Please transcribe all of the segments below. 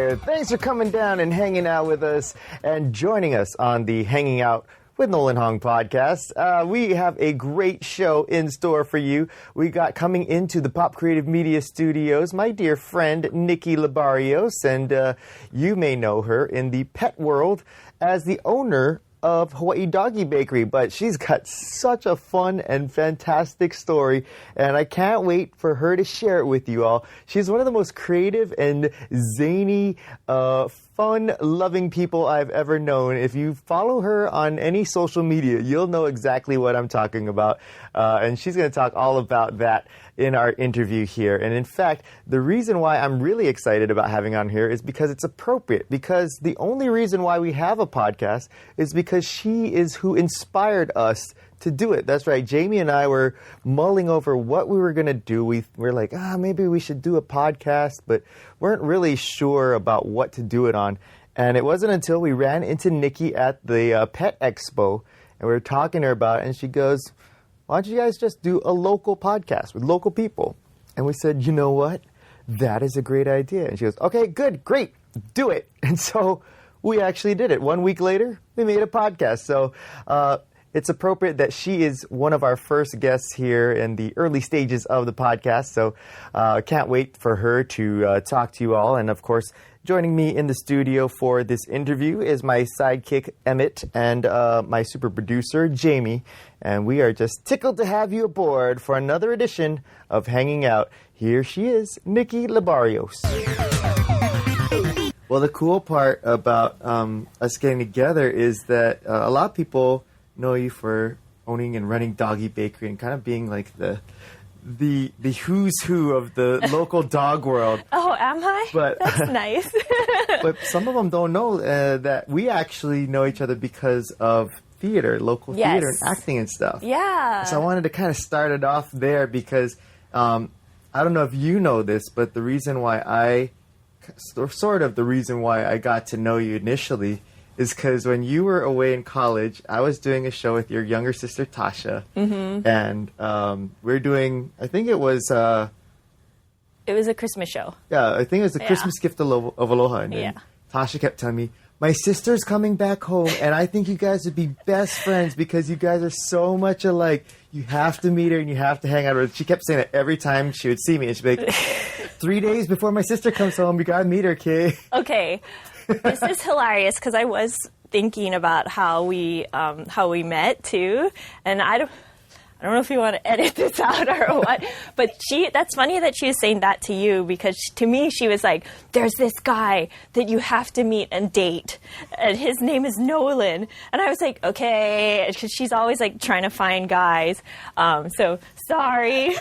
there. Thanks for coming down and hanging out with us and joining us on the Hanging Out with Nolan Hong podcast. We have a great show in store for you. We got coming into the Pop Creative Media Studios, my dear friend, Niki Libarios, and you may know her in the pet world as the owner of Hawaii Doggy Bakery, but she's got such a fun and fantastic story, and I can't wait for her to share it with you all. She's one of the most creative and zany, fun-loving people I've ever known. If you follow her on any social media, you'll know exactly what I'm talking about, and she's going to talk all about that in our interview here. And in fact, the reason why I'm really excited about having on here is because it's appropriate, because the only reason why we have a podcast is because she is who inspired us to do it. That's right. Jamie and I were mulling over what we were going to do. We're like, maybe we should do a podcast, but weren't really sure about what to do it on. And it wasn't until we ran into Niki at the Pet Expo, and we were talking to her about it, and she goes, why don't you guys just do a local podcast with local people? And we said, you know what? That is a great idea. And she goes, okay, good, great, do it. And so we actually did it. 1 week later, we made a podcast. So it's appropriate that she is one of our first guests here in the early stages of the podcast. So can't wait for her to talk to you all. And of course, joining me in the studio for this interview is my sidekick, Emmett, and my super producer, Jamie. And we are just tickled to have you aboard for another edition of Hanging Out. Here she is, Niki Libarios. Well, the cool part about us getting together is that a lot of people know you for owning and running Doggy Bakery and kind of being like the who's who of the local dog world. Oh, am I? But, that's nice. But some of them don't know that we actually know each other because of theater, local theater and acting and stuff. Yeah. So I wanted to kind of start it off there because I don't know if you know this, but the reason why the reason why I got to know you initially is because when you were away in college, I was doing a show with your younger sister, Tasha. Mm-hmm. And we're doing, I think it was... it was a Christmas show. Yeah, I think it was the Christmas gift of Aloha. And then Tasha kept telling me, my sister's coming back home, and I think you guys would be best friends because you guys are so much alike. You have to meet her, and you have to hang out with her. She kept saying that every time she would see me. And she'd be like, 3 days before my sister comes home, you got to meet her, kid. Okay. This is hilarious because I was thinking about how we met, too. And I don't know if you want to edit this out or what, but that's funny that she was saying that to you because to me, she was like, there's this guy that you have to meet and date, and his name is Nolan. And I was like, okay, because she's always like trying to find guys. So sorry,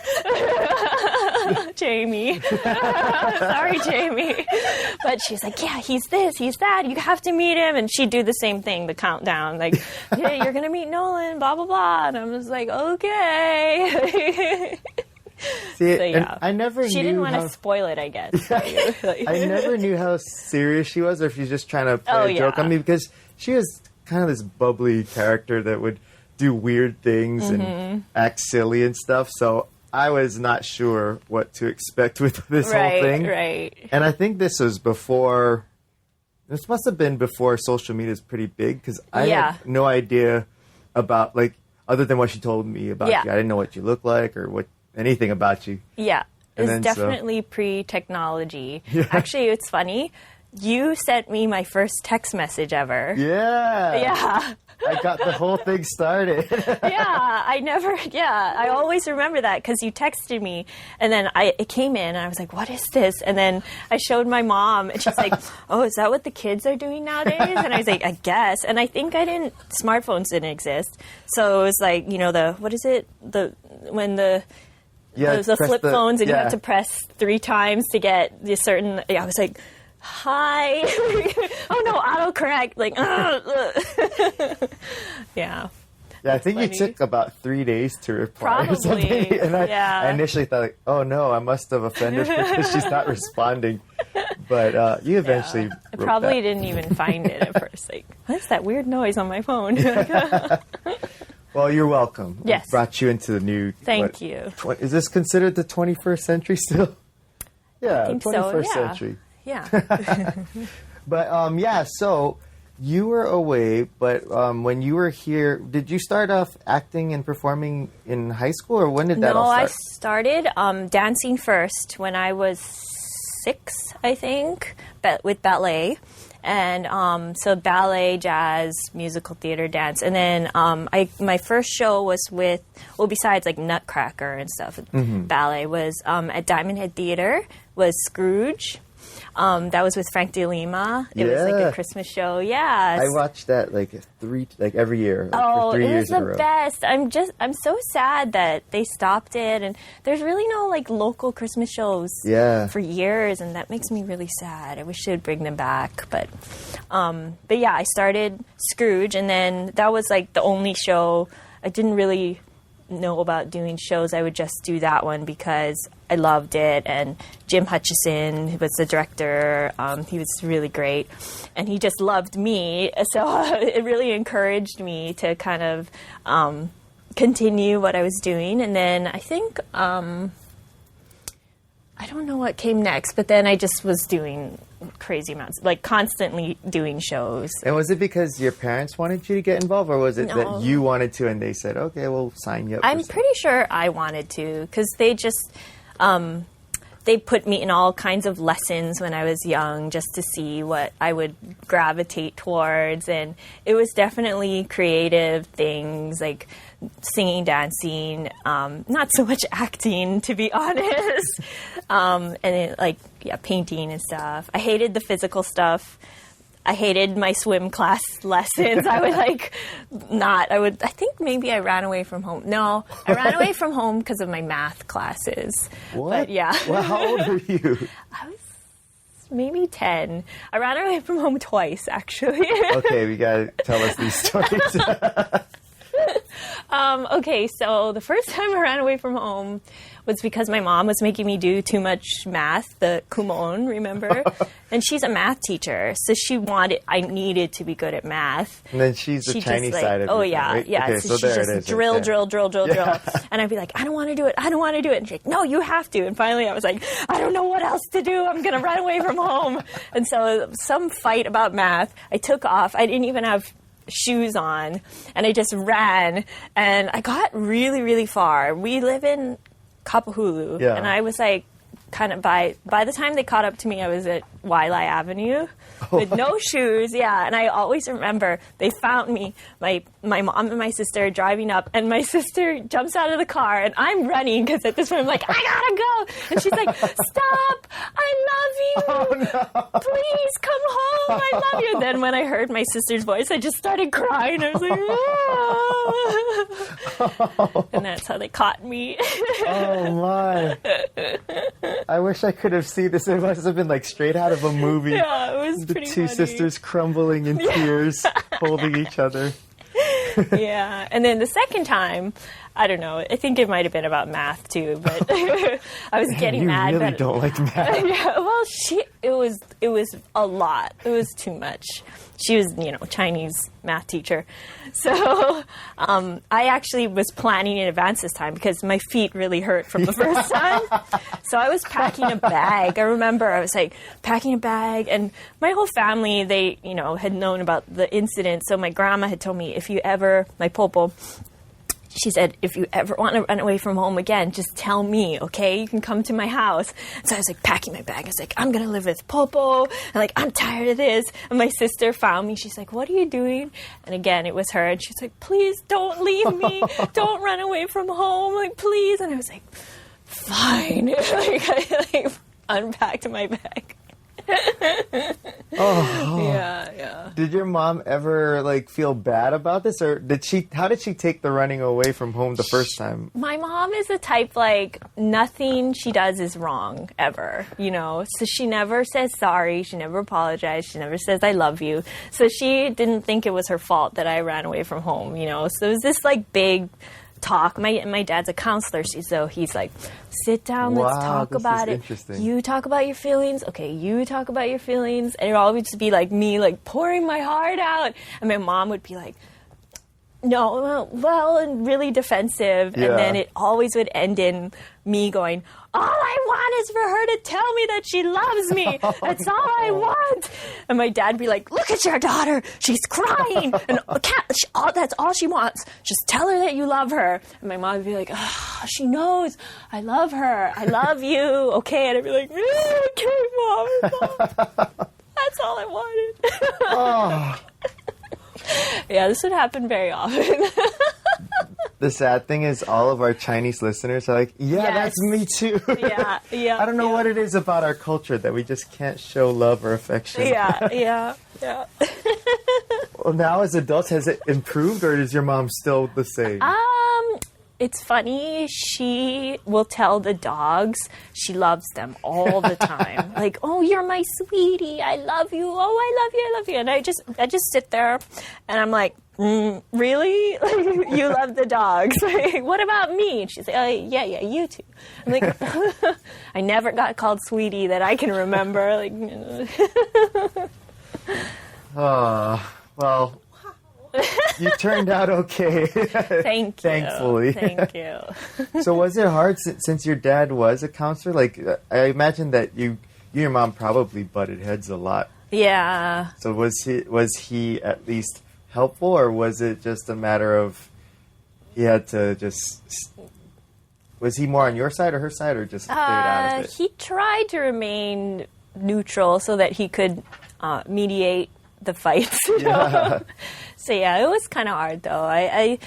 Jamie. Sorry, Jamie. But she's like, yeah, he's this, he's that. You have to meet him. And she'd do the same thing, the countdown, like, yeah, you're going to meet Nolan, blah, blah, blah. And I was like, okay. See, so, yeah. I never knew. She didn't want to spoil it, I guess. I never knew how serious she was, or if she's just trying to play a joke on me, because she was kind of this bubbly character that would do weird things and act silly and stuff. So I was not sure what to expect with this whole thing. Right. And I think this was before. This must have been before social media is pretty big, because I had no idea about, like, other than what she told me about you. I didn't know what you look like or anything about you. Yeah. It was definitely pre-technology. Yeah. Actually, it's funny. You sent me my first text message ever. Yeah. I got the whole thing started. I always remember that because you texted me, and then it came in, and I was like, what is this? And then I showed my mom, and she's like, oh, is that what the kids are doing nowadays? And I was like, I guess. And I think smartphones didn't exist. So it was like, what is it? When the flip phones, and you have to press 3 times to get the certain, I was like, hi. Oh no, autocorrect. Like, yeah. Yeah, I think you took about 3 days to reply. Probably. Or something. And I initially thought, like, oh no, I must have offended her because she's not responding. But you eventually I probably didn't even find it at first. Like, what's that weird noise on my phone? Well, you're welcome. Yes. I brought you into the new... Thank you. Is this considered the 21st century still? Yeah, I think 21st so, century. Yeah. But yeah, so you were away, but when you were here, did you start off acting and performing in high school, or when did that all start? No, I started dancing first when I was 6, I think, with ballet. And so ballet, jazz, musical theater, dance. And then my first show was with, well, besides like Nutcracker and stuff, ballet was at Diamond Head Theater, was Scrooge. That was with Frank De Lima. It was like a Christmas show. Yeah. I watched that like every year. Oh, for 3 it years was the best. I'm so sad that they stopped it, and there's really no like local Christmas shows for years, and that makes me really sad. I wish they'd bring them back, but yeah, I started Scrooge, and then that was like the only show. I didn't really know about doing shows. I would just do that one because I loved it, and Jim Hutchison, who was the director, he was really great, and he just loved me, so it really encouraged me to kind of continue what I was doing. And then I think I don't know what came next, but then I just was doing crazy amounts, like constantly doing shows. And was it because your parents wanted you to get involved, or was it that you wanted to and they said, okay, we'll sign you up? I'm pretty sure I wanted to, because they just, they put me in all kinds of lessons when I was young just to see what I would gravitate towards. And it was definitely creative things like singing, dancing, not so much acting, to be honest. And it, like, painting and stuff. I hated the physical stuff. I hated my swim class lessons. I think maybe I ran away from home. No, I ran away from home because of my math classes. What? But yeah. Well, how old were you? I was maybe 10. I ran away from home twice, actually. Okay, we gotta tell us these stories. Okay, so the first time I ran away from home was because my mom was making me do too much math, the kumon, remember? And she's a math teacher, so I needed to be good at math. And then she's the Chinese side of it. Oh, yeah, right? yeah. Okay, so she just drill. And I'd be like, I don't want to do it. And she's like, no, you have to. And finally I was like, I don't know what else to do. I'm going to run away from home. And so some fight about math, I took off. I didn't even have shoes on, and I just ran, and I got really, really far. We live in Kapahulu, and I was like, kind of by the time they caught up to me, I was at Wailai Avenue with no shoes. Yeah, and I always remember they found me, my mom and my sister driving up, and my sister jumps out of the car, and I'm running because at this point I'm like, I gotta go, and she's like, stop, I love you, please come home, I love you. And then when I heard my sister's voice, I just started crying. I was like, ah. And that's how they caught me. Oh my. I wish I could have seen this. It must have been like straight out of a movie. Yeah, it was pretty funny. The two sisters crumbling in tears, holding each other. Yeah, and then the second time, I don't know, I think it might have been about math too, but I was getting mad. You really don't like math. Yeah, well, it was a lot. It was too much. She was, Chinese math teacher. So I actually was planning in advance this time because my feet really hurt from the first time. So I was packing a bag. I remember I was like packing a bag, and my whole family, they, had known about the incident. So my grandma had told me, my popo, she said, if you ever want to run away from home again, just tell me, okay? You can come to my house. So I was like packing my bag. I was like, I'm going to live with Popo. And like, I'm tired of this. And my sister found me. She's like, what are you doing? And again, it was her. And she's like, please don't leave me. Don't run away from home. Like, please. And I was like, fine. I unpacked my bag. Yeah. Did your mom ever feel bad about this, or how did she take the running away from home the first time? My mom is the type nothing she does is wrong ever, so she never says sorry, she never apologizes, she never says I love you. So she didn't think it was her fault that I ran away from home, so it was this big talk. My dad's a counselor, so he's like, sit down, let's talk about it. You talk about your feelings, okay, you talk about your feelings. And it would always be me pouring my heart out, and my mom would be like, No, well, and really defensive. Yeah. And then it always would end in me going, all I want is for her to tell me that she loves me. That's all I want. And my dad would be like, look at your daughter. She's crying. And that's all she wants. Just tell her that you love her. And my mom would be like, oh, she knows. I love her. I love you. Okay. And I'd be like, okay, Mom. That's all I wanted. Oh. Yeah, this would happen very often. The sad thing is all of our Chinese listeners are like, yeah, Yes. that's me too. Yeah. I don't know what it is about our culture that we just can't show love or affection. Yeah. Well, now as adults, has it improved or is your mom still the same? It's funny. She will tell the dogs she loves them all the time. Like, oh, you're my sweetie. I love you. Oh, I love you. And I just sit there and I'm like, really? Like, you love the dogs. Like, what about me? And she's like, oh, yeah, you too. I'm like, I never got called sweetie that I can remember. Like, Well, you turned out okay. Thank you. Thankfully. Thank you. So was it hard since your dad was a counselor? Like, I imagine that you and your mom probably butted heads a lot. Yeah. So was he at least helpful, or was it just a matter of he had to just... Was he more on your side or her side, or just stayed out of it? He tried to remain neutral so that he could mediate the fights. You know? So yeah, it was kind of hard though. I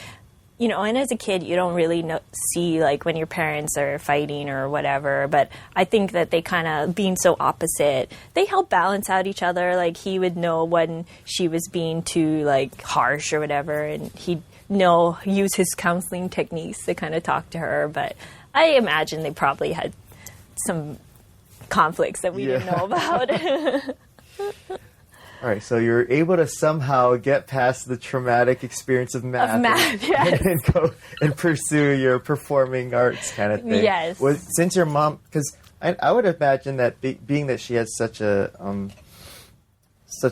and as a kid, you don't really see like when your parents are fighting or whatever. But I think that they kind of, being so opposite, they help balance out each other. Like he would know when she was being too like harsh or whatever, and he'd use his counseling techniques to kind of talk to her. But I imagine they probably had some conflicts that we didn't know about. All right, so you're able to somehow get past the traumatic experience of math, yes. and go and pursue your performing arts kind of thing. Yes. Since your mom, because I would imagine that being that she has such a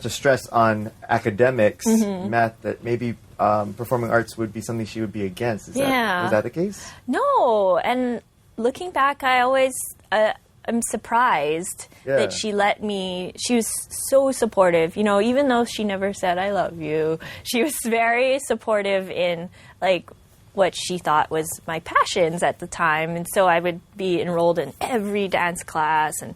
stress on academics, math, that maybe performing arts would be something she would be against. Is that the case? No, and looking back, I always... I'm surprised that she let me. She was so supportive, even though she never said I love you. She was very supportive in like what she thought was my passions at the time. And so I would be enrolled in every dance class and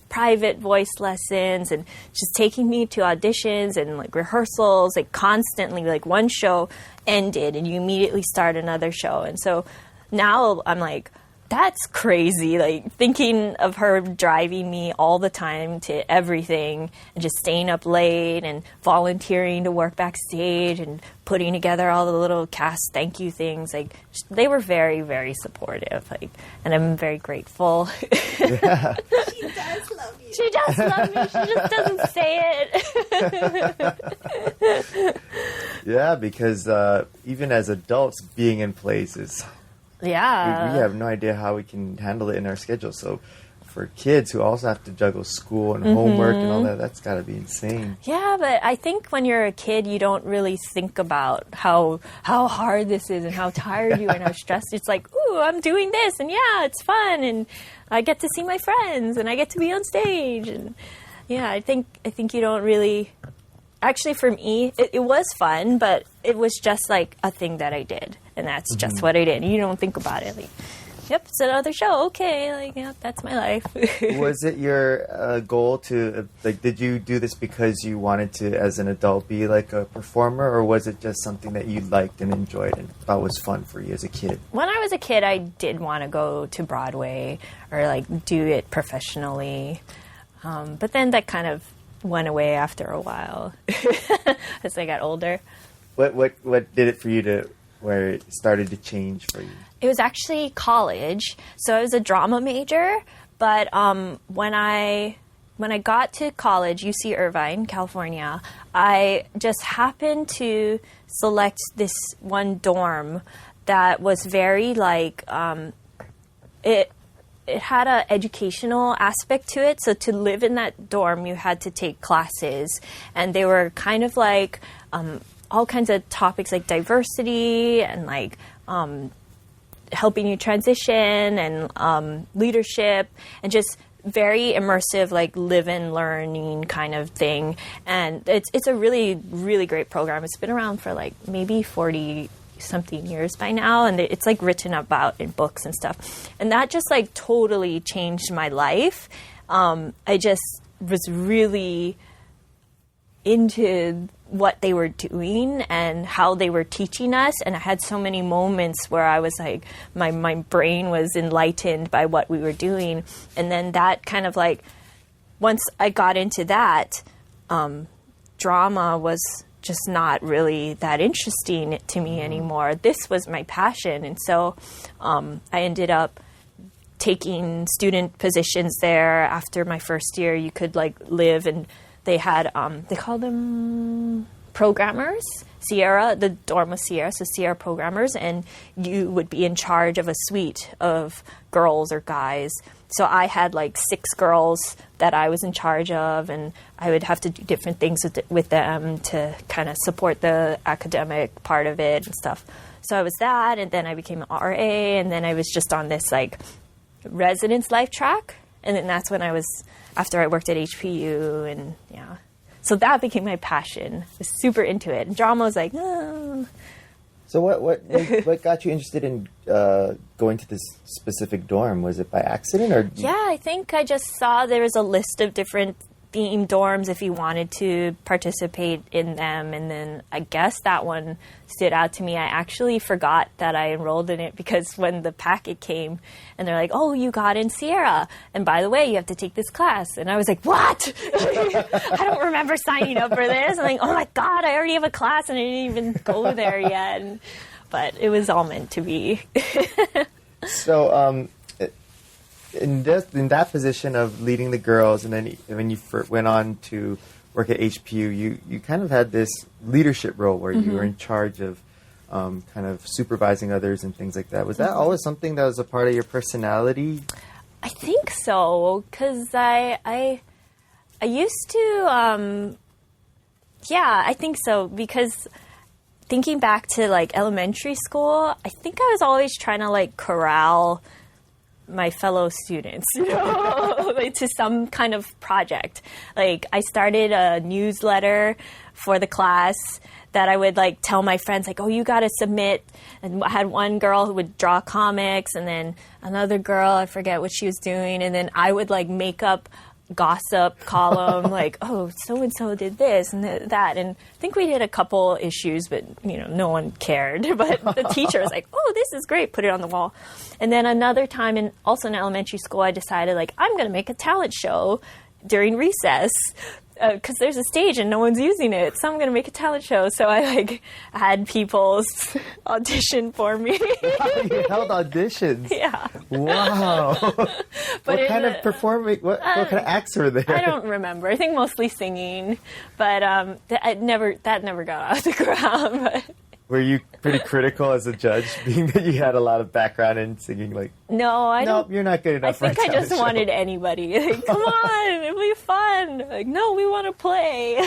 private voice lessons, and just taking me to auditions and like rehearsals, like constantly. Like one show ended and you immediately start another show. And so now I'm like, that's crazy. Like thinking of her driving me all the time to everything and just staying up late and volunteering to work backstage and putting together all the little cast thank you things. Like they were very, very supportive. Like, and I'm very grateful. Yeah. She does love you. She does love me. She just doesn't say it. Yeah, because even as adults, being in plays is... Yeah. We have no idea how we can handle it in our schedule. So for kids who also have to juggle school and homework and all that, that's got to be insane. Yeah, but I think when you're a kid, you don't really think about how hard this is and how tired you are and how stressed. It's like, ooh, I'm doing this, and yeah, it's fun, and I get to see my friends, and I get to be on stage, and yeah, I think you don't really. Actually, for me, it was fun, but it was just like a thing that I did. And that's just what I did. You don't think about it. Like, yep, it's another show. Okay, like, yeah, that's my life. Was it your goal to, like, did you do this because you wanted to, as an adult, be like a performer? Or was it just something that you liked and enjoyed and thought was fun for you as a kid? When I was a kid, I did want to go to Broadway or, like, do it professionally. But then that kind of went away after a while as I got older. What did it for you to... where it started to change for you? It was actually college. So I was a drama major, but when I got to college, UC Irvine, California, I just happened to select this one dorm that was very like it had an educational aspect to it. So to live in that dorm, you had to take classes, and they were kind of like all kinds of topics like diversity and like helping you transition and leadership, and just very immersive, like live and learning kind of thing. And it's a really, really great program. It's been around for like maybe 40 something years by now, and it's like written about in books and stuff. And that just like totally changed my life. I just was really into what they were doing and how they were teaching us. And I had so many moments where I was like, my brain was enlightened by what we were doing. And then that kind of like, once I got into that, drama was just not really that interesting to me anymore. This was my passion. And so I ended up taking student positions there. After my first year, you could like live, and they had, they call them programmers, Sierra, the dorm was Sierra, so Sierra programmers, and you would be in charge of a suite of girls or guys. So I had like 6 girls that I was in charge of, and I would have to do different things with them to kind of support the academic part of it and stuff. So I was that, and then I became an RA, and then I was just on this like residence life track. And then that's when I was, after I worked at HPU, and yeah. So that became my passion. I was super into it. And drama was like, oh. So what got you interested in going to this specific dorm? Was it by accident, or? Yeah, I think I just saw there was a list of different themed dorms if you wanted to participate in them, and then I guess that one stood out to me. I actually forgot that I enrolled in it, because when the packet came and they're like, oh, you got in Sierra, and by the way, you have to take this class, and I was like, what? I don't remember signing up for this. I'm like, oh my god, I already have a class and I didn't even go there yet. But it was all meant to be. So in that position of leading the girls, and then when you went on to work at HPU, you kind of had this leadership role where you were in charge of kind of supervising others and things like that. Was that always something that was a part of your personality? I think so, because I used to, yeah, I think so, because thinking back to like elementary school, I think I was always trying to like corral my fellow students, you know, like, to some kind of project. Like I started a newsletter for the class that I would like tell my friends like, oh, you got to submit. And I had one girl who would draw comics, and then another girl, I forget what she was doing. And then I would like make up gossip column like, oh, so-and-so did this and that. And I think we did a couple issues, but, you know, no one cared. But the teacher was like, oh, this is great, put it on the wall. And then another time, also in elementary school, I decided, like, I'm going to make a talent show during recess, because there's a stage and no one's using it, so I'm going to make a talent show. So I like had people audition for me. You held auditions? Yeah. Wow. What kind of performing? What kind of acts were there? I don't remember. I think mostly singing, but that never got off the ground. But. Were you pretty critical as a judge, being that you had a lot of background in singing? Like, no, you're not good enough. I think I just wanted anybody. Like, come on, it'll be fun. Like, no, we want to play.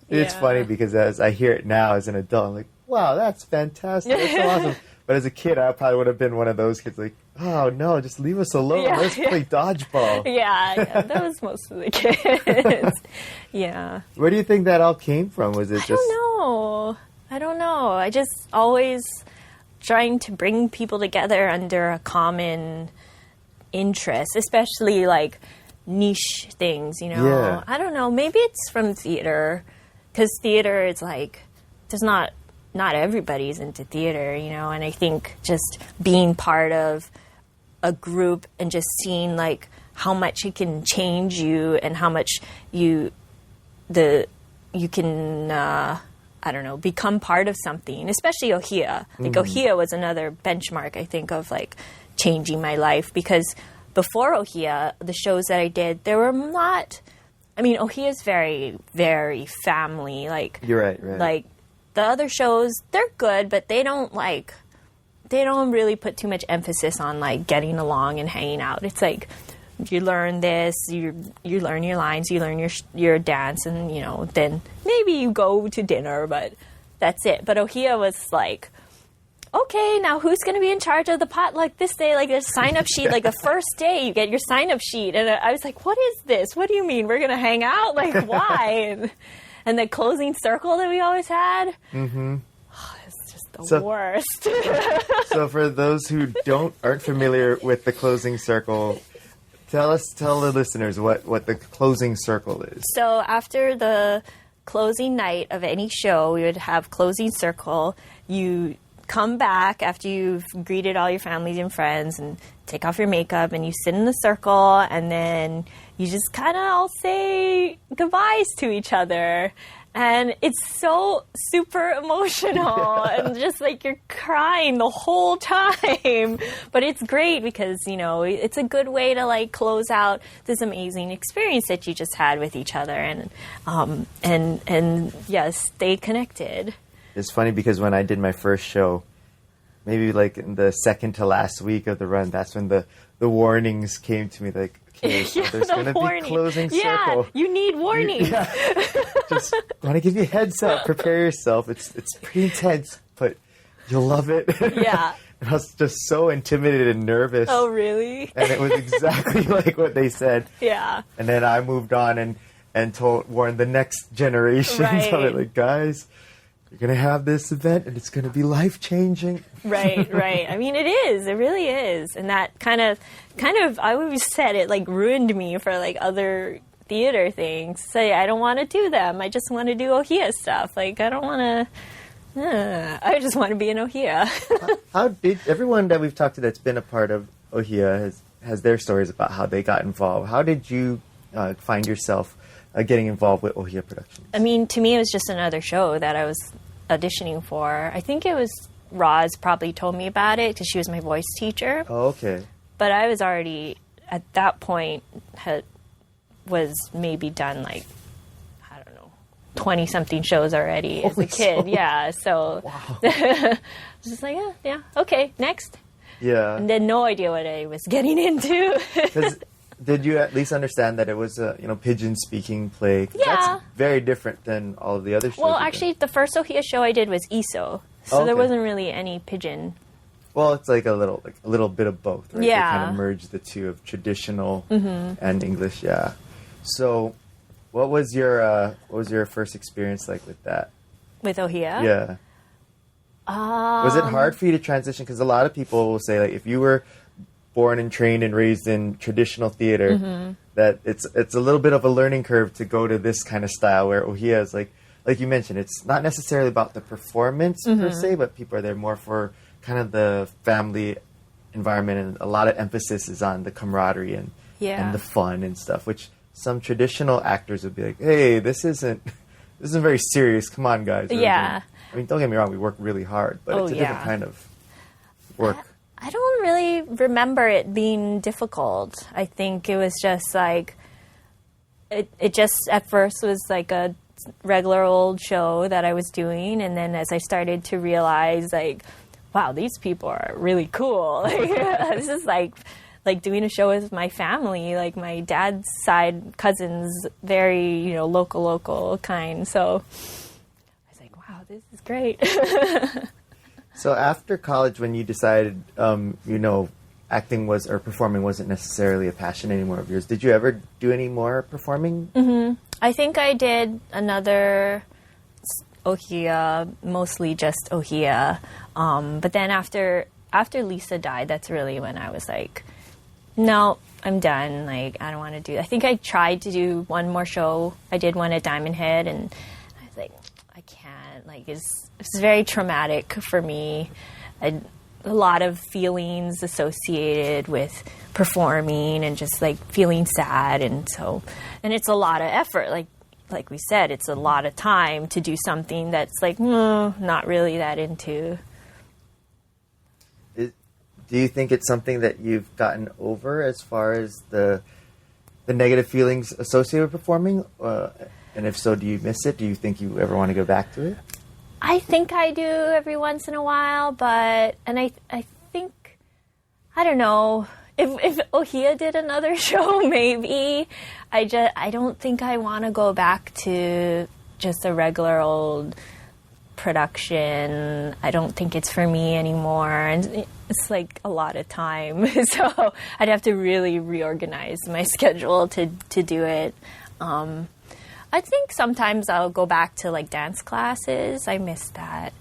It's funny because as I hear it now as an adult, I'm like, wow, that's fantastic. That's so awesome. But as a kid, I probably would have been one of those kids like, oh, no, just leave us alone. Yeah, Let's play dodgeball. Yeah, that was most of the kids. Yeah. Where do you think that all came from? Was it just... I don't know. I just always trying to bring people together under a common interest, especially like niche things, you know? Yeah. I don't know. Maybe it's from theater, because theater is like, there's not everybody's into theater, you know? And I think just being part of a group and just seeing like how much it can change you and how much you can, I don't know, become part of something, especially Ohia. Like Ohia was another benchmark, I think, of like changing my life, because before Ohia, the shows that I did, there were not, I mean, Ohia is very, very family. Like, you're right. Like the other shows, they're good, but they don't really put too much emphasis on like getting along and hanging out. It's like you learn this, you learn your lines, you learn your dance, and then maybe you go to dinner, but that's it. But Ohia was like, okay, now who's going to be in charge of the potluck this day? Like, there's a sign-up sheet. Like, the first day you get your sign-up sheet. And I was like, what is this? What do you mean? We're going to hang out? Like, why? And the closing circle that we always had. Mm-hmm. Oh, it's just the worst. So for those who aren't familiar with the closing circle, tell the listeners what the closing circle is. So after the closing night of any show, we would have closing circle. You come back after you've greeted all your families and friends and take off your makeup, and you sit in the circle, and then you just kind of all say goodbyes to each other. And it's so super emotional and just like you're crying the whole time. But it's great because, it's a good way to like close out this amazing experience that you just had with each other and stay connected. It's funny because when I did my first show, maybe like in the second to last week of the run, that's when the warnings came to me, like, okay, so there's going to be closing circle. Yeah, you need warning. Just want to give you a heads up. Prepare yourself. It's pretty intense, but you'll love it. Yeah. I was just so intimidated and nervous. Oh, really? And it was exactly like what they said. Yeah. And then I moved on and warned the next generations of it, like, guys, you're going to have this event and it's going to be life-changing. Right. I mean, it is. It really is. And that kind of, I always said it like ruined me for like other theater things. Say, I don't want to do them. I just want to do Ohia stuff. Like, I don't want to, I just want to be in Ohia. How did everyone that we've talked to that's been a part of Ohia has their stories about how they got involved? How did you find yourself getting involved with Ohia Productions? I mean, to me, it was just another show that I was auditioning for. I think it was Roz probably told me about it because she was my voice teacher. Oh, okay. But I was already, at that point, was maybe done like, I don't know, 20-something shows already as a kid. Yeah, so wow. I was just like, yeah, okay, next. Yeah. And then no idea what I was getting into. Did you at least understand that it was a pidgin-speaking play? Yeah. That's very different than all of the other shows. Well, actually, the first Ohia show I did was Iso, so there wasn't really any pidgin. Well, it's like a little bit of both, right? Yeah. They kind of merge the two of traditional and English. Yeah. So, what was your first experience like with that? With Ohia? Yeah. Was it hard for you to transition? Because a lot of people will say, like, if you were born and trained and raised in traditional theater, that it's a little bit of a learning curve to go to this kind of style where Ohia is like you mentioned, it's not necessarily about the performance per se, but people are there more for kind of the family environment, and a lot of emphasis is on the camaraderie and the fun and stuff, which some traditional actors would be like, hey, this isn't very serious. Come on, guys. Yeah. I mean, don't get me wrong, we work really hard, but it's a different kind of work. I don't really remember it being difficult. I think it was just like, it just at first was like a regular old show that I was doing. And then as I started to realize like, wow, these people are really cool. This is like doing a show with my family, like my dad's side cousins, very, local kind. So I was like, wow, this is great. So after college, when you decided, acting or performing wasn't necessarily a passion anymore of yours, did you ever do any more performing? Mm-hmm. I think I did another Ohia, mostly just Ohia. But then after Lisa died, that's really when I was like, no, I'm done. Like, I don't want to do. I think I tried to do one more show. I did one at Diamond Head, and I was like, I can't. Like, it's very traumatic for me. A lot of feelings associated with performing and just like feeling sad, and it's a lot of effort. Like we said, it's a lot of time to do something that's like not really that into. Do you think it's something that you've gotten over as far as the negative feelings associated with performing? And if so, do you miss it? Do you think you ever want to go back to it? I think I do every once in a while, but I think, I don't know, if Ohia did another show, maybe. I don't think I want to go back to just a regular old production. I don't think it's for me anymore. And it's like a lot of time. So I'd have to really reorganize my schedule to do it. I think sometimes I'll go back to like dance classes. I miss that.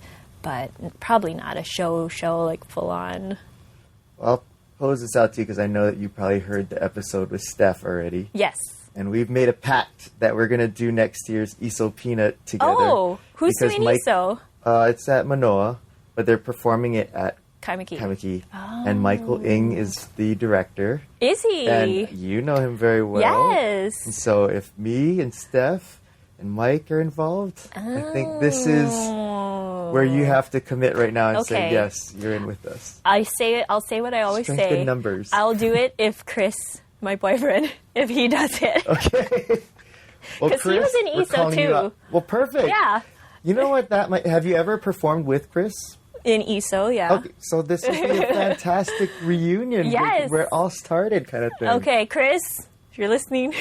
But probably not a show like full on. I'll pose this out to you because I know that you probably heard the episode with Steph already. Yes. And we've made a pact that we're going to do next year's Iso Peanut together. Oh, who's doing Iso? It's at Manoa, but they're performing it at Kaimaki. Oh. And Michael Ng is the director. Is he? And you know him very well. Yes. And so if me and Steph and Mike are involved, I think this is where you have to commit right now and say, yes, you're in with us. I'll say what I always Strength say. in numbers. I'll do it if Chris, my boyfriend, if he does it. Okay. Because he was in Iso too. Well, perfect. Yeah. You know what that might... Have you ever performed with Chris? In Iso, yeah. Okay, so this would be a fantastic reunion. Yes. Where it all started kind of thing. Okay, Chris, if you're listening.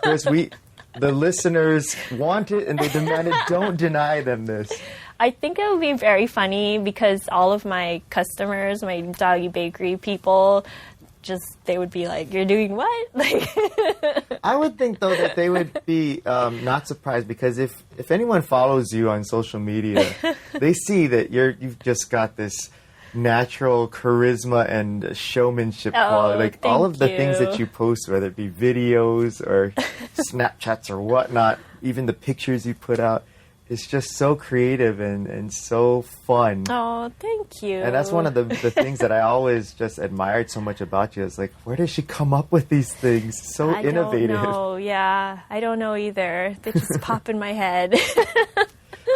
Chris, the listeners want it and they demanded don't deny them this. I think it would be very funny because all of my customers, my Doggy Bakery people, they would be like, you're doing what? Like, I would think, though, that they would be not surprised because if anyone follows you on social media, they see that you've just got this natural charisma and showmanship quality. Like all of the things that you post, whether it be videos or Snapchats or whatnot, even the pictures you put out, it's just so creative and so fun. Oh, thank you. And that's one of the things that I always just admired so much about you. Is like, where does she come up with these things? So innovative. I don't know. Yeah, I don't know either. They just pop in my head.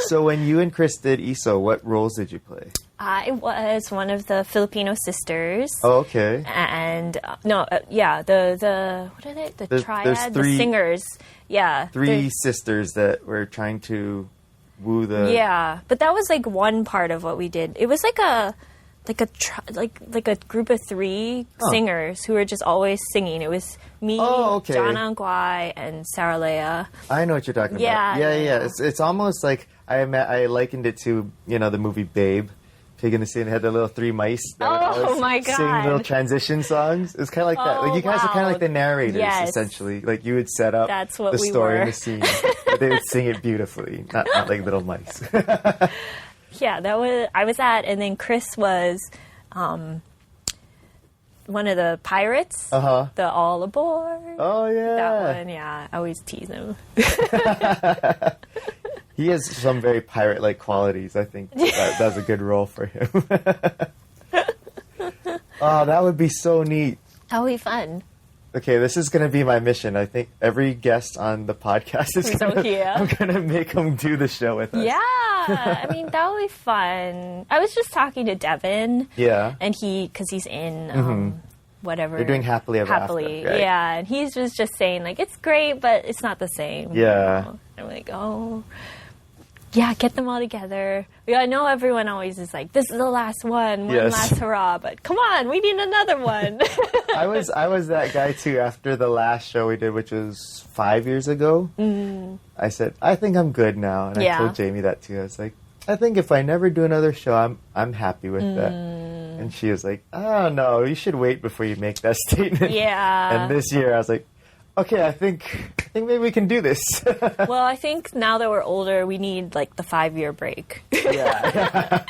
So when you and Chris did Iso, what roles did you play? I was one of the Filipino sisters. Oh, okay. And the what are they? The triad, the singers. Yeah, three sisters that were trying to woo the. Yeah, but that was like one part of what we did. It was like a group of three singers who were just always singing. It was me, John Anguai, and Sarah Leah. I know what you're talking about. Yeah. It's almost like I likened it to the movie Babe. Pig in the Sea, and had the little three mice that my God. sing little transition songs. It's kind of like that. Like you guys are kind of like the narrators, essentially. Like you would set up the story and the scene, but they would sing it beautifully, not like little mice. Yeah, I was at, and then Chris was one of the pirates. The All Aboard. Oh yeah, that one. Yeah, I always tease him. He has some very pirate-like qualities. I think that's a good role for him. Oh, that would be so neat. That would be fun. Okay, this is going to be my mission. I think every guest on the podcast I'm going to make them do the show with us. Yeah, I mean, that would be fun. I was just talking to Devin. Yeah. And because he's in whatever. They're doing Happily Ever After, right? Yeah, and he was just saying, like, it's great, but it's not the same. Yeah. I'm like, yeah, get them all together. I know everyone always is like, this is the last one last hurrah, but come on, we need another one. I was that guy too after the last show we did, which was 5 years ago. I said, I think I'm good now. And I told Jamie that too. I was like, I think if I never do another show, I'm happy with that. And she was like, oh no, you should wait before you make that statement. Yeah. And this year I was like, okay, I think maybe we can do this. Well, I think now that we're older, we need like the 5-year break. Yeah.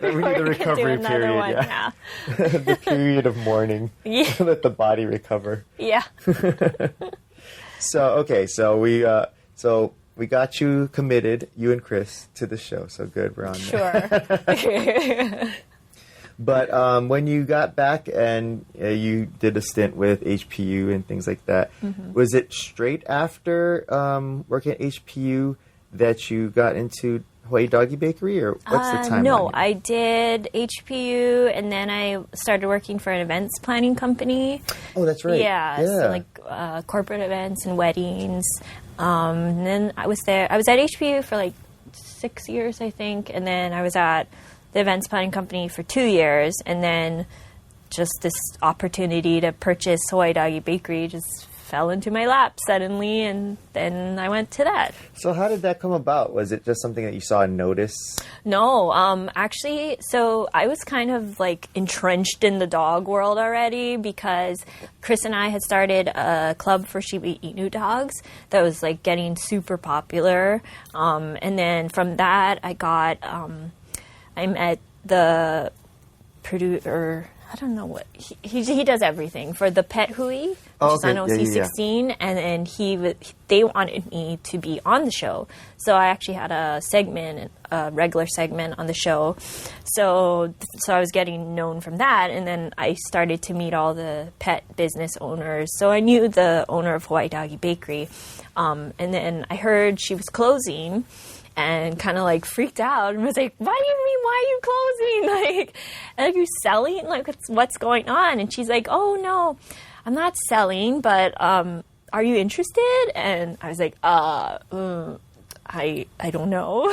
We need the recovery period. Yeah. The period of mourning. Yeah. Let the body recover. Yeah. So we got you committed, you and Chris, to the show. So good, we're on there. Sure. But when you got back and you did a stint with HPU and things like that, was it straight after working at HPU that you got into Hawaii Doggy Bakery, or what's the timeline? No, I did HPU, and then I started working for an events planning company. Oh, that's right. Yeah. So like corporate events and weddings. And then I was at HPU for like 6 years, I think, and then I was at the events planning company for 2 years, and then just this opportunity to purchase Hawaii Doggy Bakery just fell into my lap suddenly, and then I went to that. So how did that come about? Was it just something that you saw and noticed? No, actually, so I was kind of like entrenched in the dog world already because Chris and I had started a club for Shiba Inu dogs that was like getting super popular. And then from that, I met the producer. I don't know what he does everything for the Pet Hui, which is on OC16, and then they wanted me to be on the show, so I actually had a regular segment on the show, so I was getting known from that, and then I started to meet all the pet business owners, so I knew the owner of Hawaii Doggy Bakery, and then I heard she was closing. And kind of like freaked out and was like, "What do you mean? Why are you closing? Like, are you selling? Like, what's going on?" And she's like, "Oh no, I'm not selling, but are you interested?" And I was like, I don't know."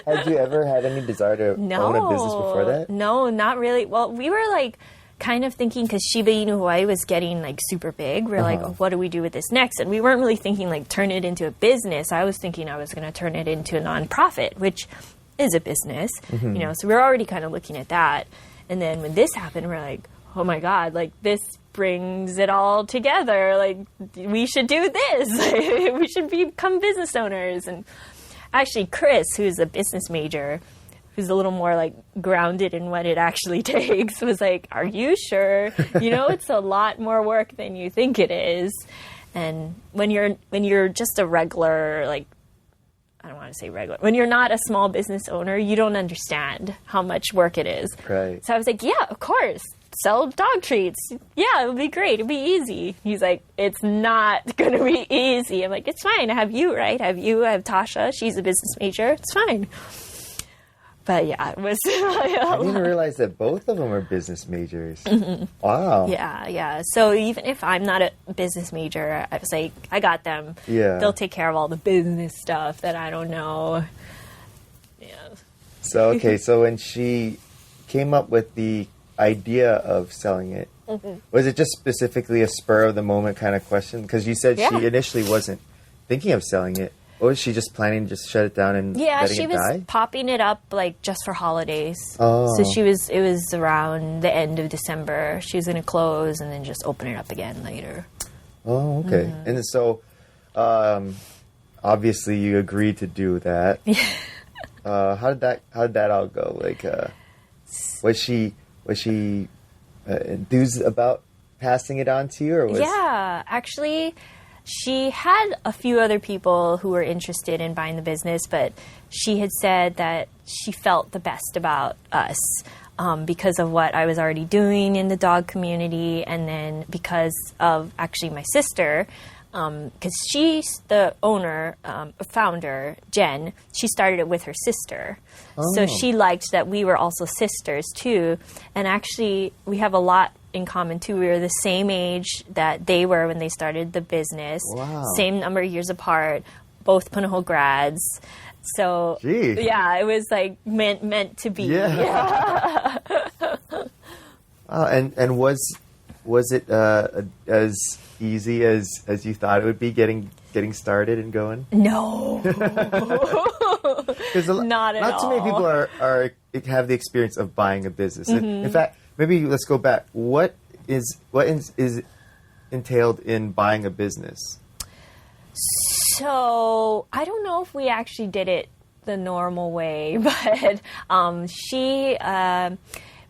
Had you ever had any desire to own a business before that? No, not really. Well, we were like kind of thinking, because Shiba Inu Hawaii was getting like super big, we're like, oh, what do we do with this next? And we weren't really thinking like turn it into a business. I was thinking I was going to turn it into a nonprofit, which is a business, you know, so we were already kind of looking at that. And then when this happened, we're like, oh my God, like this brings it all together. Like we should do this. We should become business owners. And actually Chris, who's a business major, who's a little more like grounded in what it actually takes, was like, "Are you sure? You know, it's a lot more work than you think it is." And when you're just a regular, like, I don't want to say regular, when you're not a small business owner, you don't understand how much work it is. Right. So I was like, "Yeah, of course. Sell dog treats. Yeah, it would be great. It'd be easy." He's like, "It's not going to be easy." I'm like, "It's fine. I have you, right? I have Tasha. She's a business major. It's fine." But yeah, it was. I didn't realize that both of them were business majors. Mm-hmm. Wow. Yeah. So even if I'm not a business major, I was like, I got them. Yeah. They'll take care of all the business stuff that I don't know. Yeah. So, okay, so when she came up with the idea of selling it, was it just specifically a spur of the moment kind of question? Because you said she initially wasn't thinking of selling it. Or was she just planning to just shut it down and letting it die? Yeah, she was popping it up like just for holidays. Oh. So it was around the end of December. She was going to close and then just open it up again later. Oh, okay. Mm-hmm. And so, obviously you agreed to do that. How did that all go? Like, was she enthused about passing it on to you, or was? Yeah, actually, she had a few other people who were interested in buying the business, but she had said that she felt the best about us because of what I was already doing in the dog community, and then because of actually my sister, because she's the founder, Jen. She started it with her sister. Oh. So she liked that we were also sisters too, and actually we have a lot in common too. We were the same age that they were when they started the business. Wow. Same number of years apart, both Punahou grads. So yeah, it was like meant to be. Yeah. And was it as easy as you thought it would be getting started and going? No. Because not too many people are have the experience of buying a business. Mm-hmm. In fact, maybe let's go back. What is entailed in buying a business? So I don't know if we actually did it the normal way, but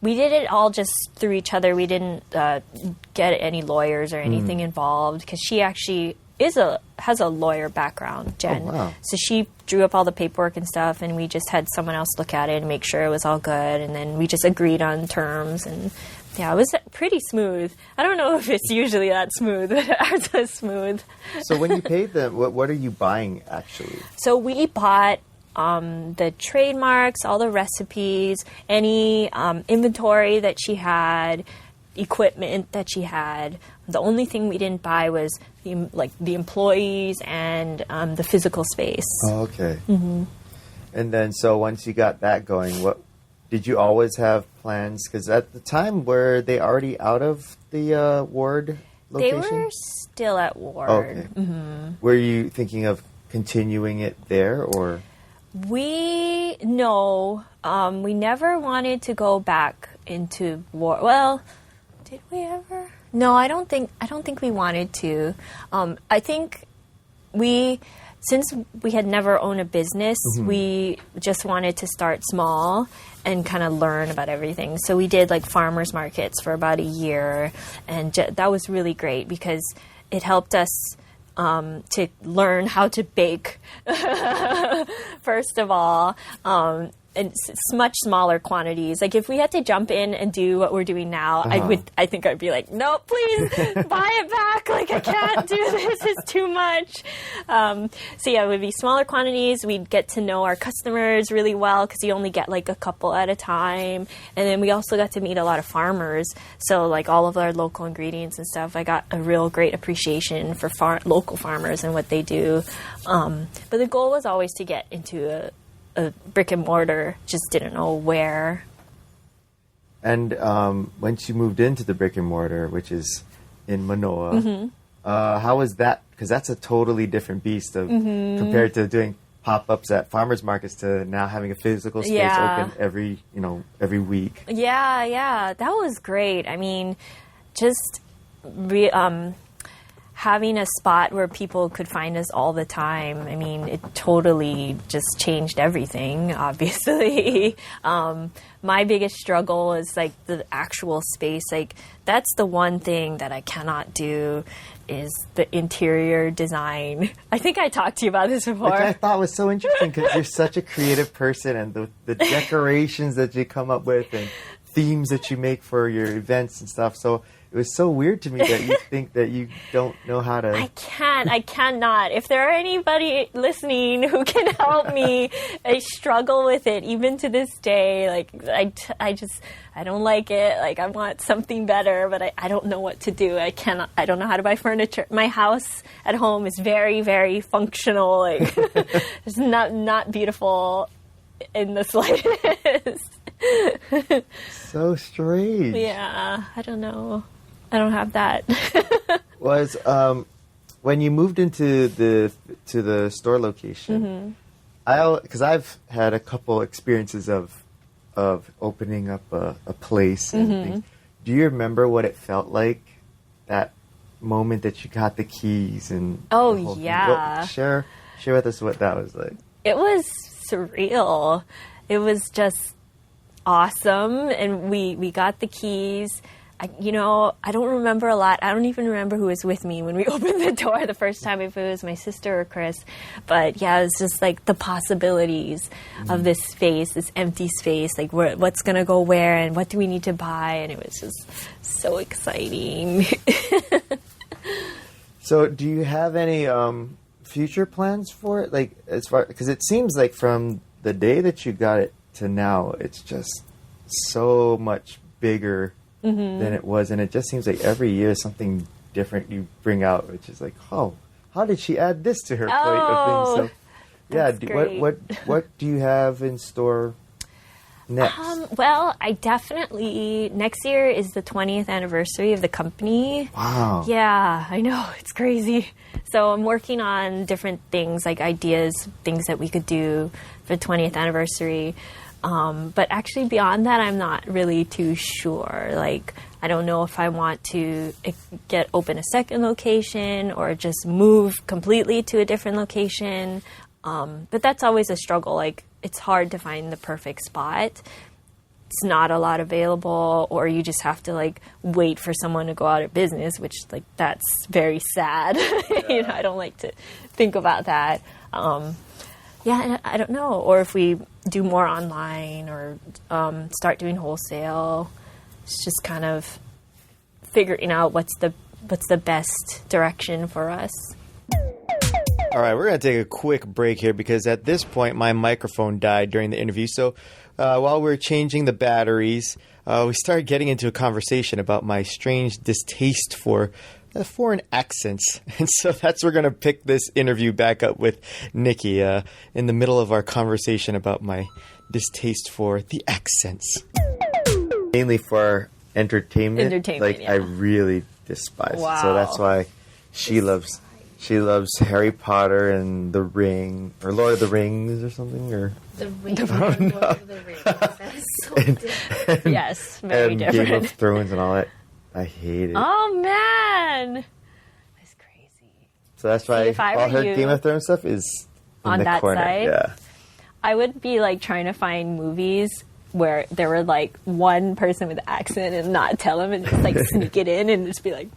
we did it all just through each other. We didn't get any lawyers or anything involved, because she actually has a lawyer background, Jen. Oh, wow. So she drew up all the paperwork and stuff, and we just had someone else look at it and make sure it was all good, and then we just agreed on terms, and yeah, it was pretty smooth. I don't know if it's usually that smooth, but ours was smooth. So when you paid them, what are you buying actually? So we bought the trademarks, all the recipes, any inventory that she had, equipment that she had. The only thing we didn't buy was the employees and the physical space. Oh, okay. Mm-hmm. And then, so once you got that going, what did you always have plans? Because at the time, were they already out of the Ward location? They were still at Ward. Okay. Mm-hmm. Were you thinking of continuing it there, or? We never wanted to go back into Ward. Well, did we ever? No, I don't think we wanted to. I think since we had never owned a business, we just wanted to start small and kind of learn about everything. So we did like farmers markets for about a year, and that was really great because it helped us to learn how to bake, first of all, in much smaller quantities. Like if we had to jump in and do what we're doing now, I think I'd be like, no, please buy it back. Like I can't do this. It's too much. So yeah, it would be smaller quantities. We'd get to know our customers really well because you only get like a couple at a time. And then we also got to meet a lot of farmers. So like all of our local ingredients and stuff, I got a real great appreciation for local farmers and what they do. But the goal was always to get into a brick and mortar, just didn't know where. And once you moved into the brick and mortar, which is in Manoa, how was that? Because that's a totally different beast compared to doing pop-ups at farmers markets to now having a physical space open every week. Yeah, that was great. I mean, just having a spot where people could find us all the time, I mean, it totally just changed everything, obviously. My biggest struggle is, like, the actual space. Like, that's the one thing that I cannot do is the interior design. I think I talked to you about this before. Which I thought was so interesting because you're such a creative person, and the decorations that you come up with and themes that you make for your events and stuff. So it was so weird to me that you think that you don't know how to... I cannot. If there are anybody listening who can help me, I struggle with it even to this day. Like, I don't like it. Like, I want something better, but I don't know what to do. I don't know how to buy furniture. My house at home is very, very functional. Like, it's not beautiful in the slightest. So strange. Yeah, I don't know. I don't have that. Was when you moved into the store location, because I've had a couple experiences of opening up a place and things. Do you remember what it felt like, that moment that you got the keys and oh the whole yeah thing? Share with us what that was like. It was surreal. It was just awesome, and we got the keys. I don't remember a lot. I don't even remember who was with me when we opened the door the first time, if it was my sister or Chris. But yeah, it was just like the possibilities of this space, this empty space, like what's going to go where and what do we need to buy. And it was just so exciting. So do you have any future plans for it? Like, because it seems like from the day that you got it to now, it's just so much bigger than it was, and it just seems like every year something different you bring out, which is like, oh, how did she add this to her plate of things? So, yeah, what do you have in store next? Well, I definitely, next year is the 20th anniversary of the company. Wow. Yeah, I know, it's crazy. So I'm working on different things, like ideas, things that we could do for the 20th anniversary. But actually beyond that, I'm not really too sure. Like, I don't know if I want to open a second location or just move completely to a different location. But that's always a struggle. Like, it's hard to find the perfect spot. It's not a lot available, or you just have to like wait for someone to go out of business, which like that's very sad. Yeah. I don't like to think about that. Yeah, I don't know. Or if we do more online or start doing wholesale, it's just kind of figuring out what's the best direction for us. All right, we're going to take a quick break here because at this point my microphone died during the interview. So while we were changing the batteries, we started getting into a conversation about my strange distaste for foreign accents. And so that's we're going to pick this interview back up with Niki in the middle of our conversation about my distaste for the accents. Mainly for entertainment. Like, yeah. I really despise Wow. it. So that's why she loves Harry Potter and The Ring, or Lord of the Rings or something, or The Ring and Lord of the Rings. That's so different. Yes, very and different. Game of Thrones and all that. I hate it. Oh man, that's crazy. So that's why if I all were her you, Game of Thrones stuff is in on the that corner. side? Yeah. I would be like trying to find movies where there were like one person with an accent and not tell them and just like sneak it in and just be like.